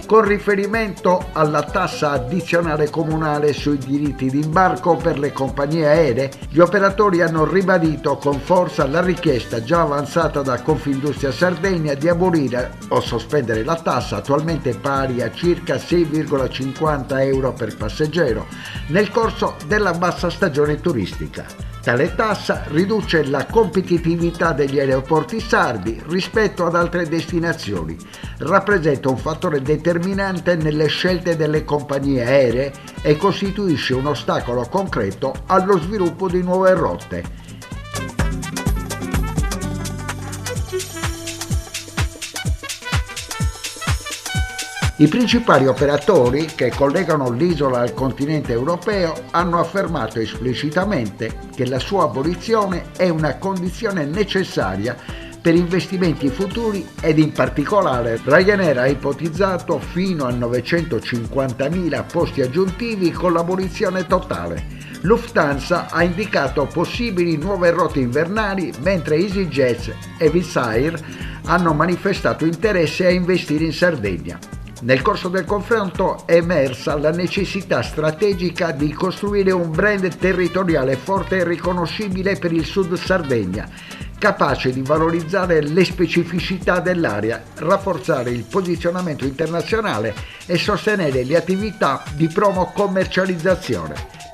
Con riferimento alla tassa addizionale comunale sui diritti d'imbarco per le compagnie aeree, gli operatori hanno ribadito con forza la richiesta già avanzata da Confindustria Sardegna di abolire o sospendere la tassa attualmente pari a circa 6,50 euro per passeggero nel corso della bassa stagione turistica. Tale tassa riduce la competitività degli aeroporti sardi rispetto ad altre destinazioni, rappresenta un fattore determinante nelle scelte delle compagnie aeree e costituisce un ostacolo concreto allo sviluppo di nuove rotte. I principali operatori che collegano l'isola al continente europeo hanno affermato esplicitamente che la sua abolizione è una condizione necessaria per investimenti futuri ed in particolare Ryanair ha ipotizzato fino a 950.000 posti aggiuntivi con l'abolizione totale. Lufthansa ha indicato possibili nuove rotte invernali, mentre EasyJet e Wizz Air hanno manifestato interesse a investire in Sardegna. Nel corso del confronto è emersa la necessità strategica di costruire un brand territoriale forte e riconoscibile per il Sud Sardegna, capace di valorizzare le specificità dell'area, rafforzare il posizionamento internazionale e sostenere le attività di promo-commercializzazione.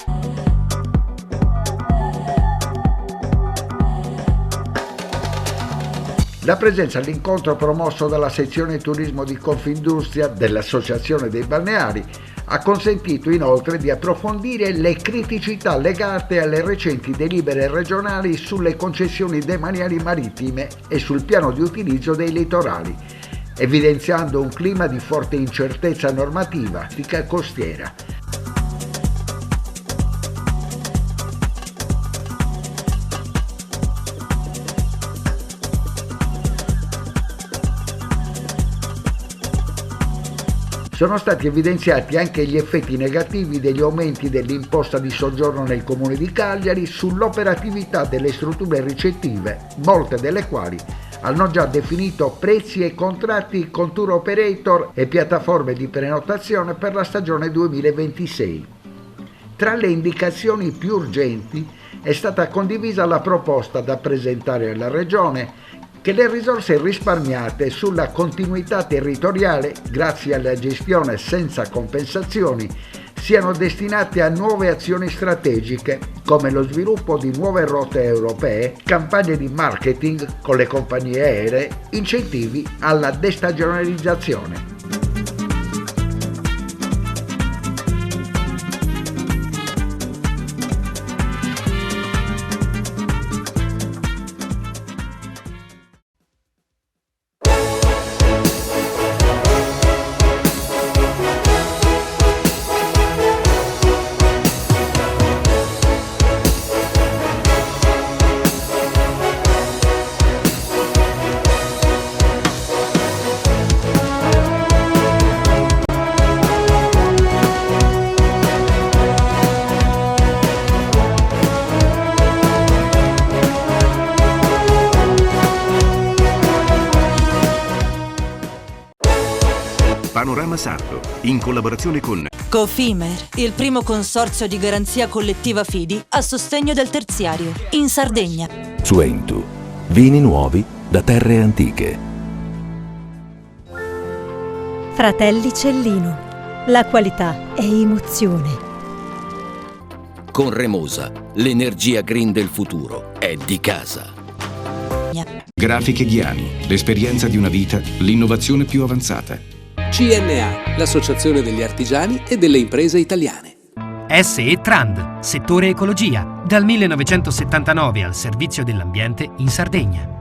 La presenza all'incontro promosso dalla sezione turismo di Confindustria dell'Associazione dei Balneari ha consentito inoltre di approfondire le criticità legate alle recenti delibere regionali sulle concessioni demaniali marittime e sul piano di utilizzo dei litorali, evidenziando un clima di forte incertezza normativa costiera. Sono stati evidenziati anche gli effetti negativi degli aumenti dell'imposta di soggiorno nel Comune di Cagliari sull'operatività delle strutture ricettive, molte delle quali hanno già definito prezzi e contratti con tour operator e piattaforme di prenotazione per la stagione 2026. Tra le indicazioni più urgenti è stata condivisa la proposta da presentare alla Regione che le risorse risparmiate sulla continuità territoriale, grazie alla gestione senza compensazioni, siano destinate a nuove azioni strategiche, come lo sviluppo di nuove rotte europee, campagne di marketing con le compagnie aeree, incentivi alla destagionalizzazione. Panorama Sardo, in collaborazione con Cofimer, il primo consorzio di garanzia collettiva fidi a sostegno del terziario, in Sardegna. Suentu, vini nuovi da terre antiche. Fratelli Cellino, la qualità è emozione. Con Remosa, l'energia green del futuro è di casa. Grafiche Ghiani, l'esperienza di una vita, l'innovazione più avanzata. CNA, l'associazione degli artigiani e delle imprese italiane. SE Trand, settore ecologia, dal 1979 al servizio dell'ambiente in Sardegna.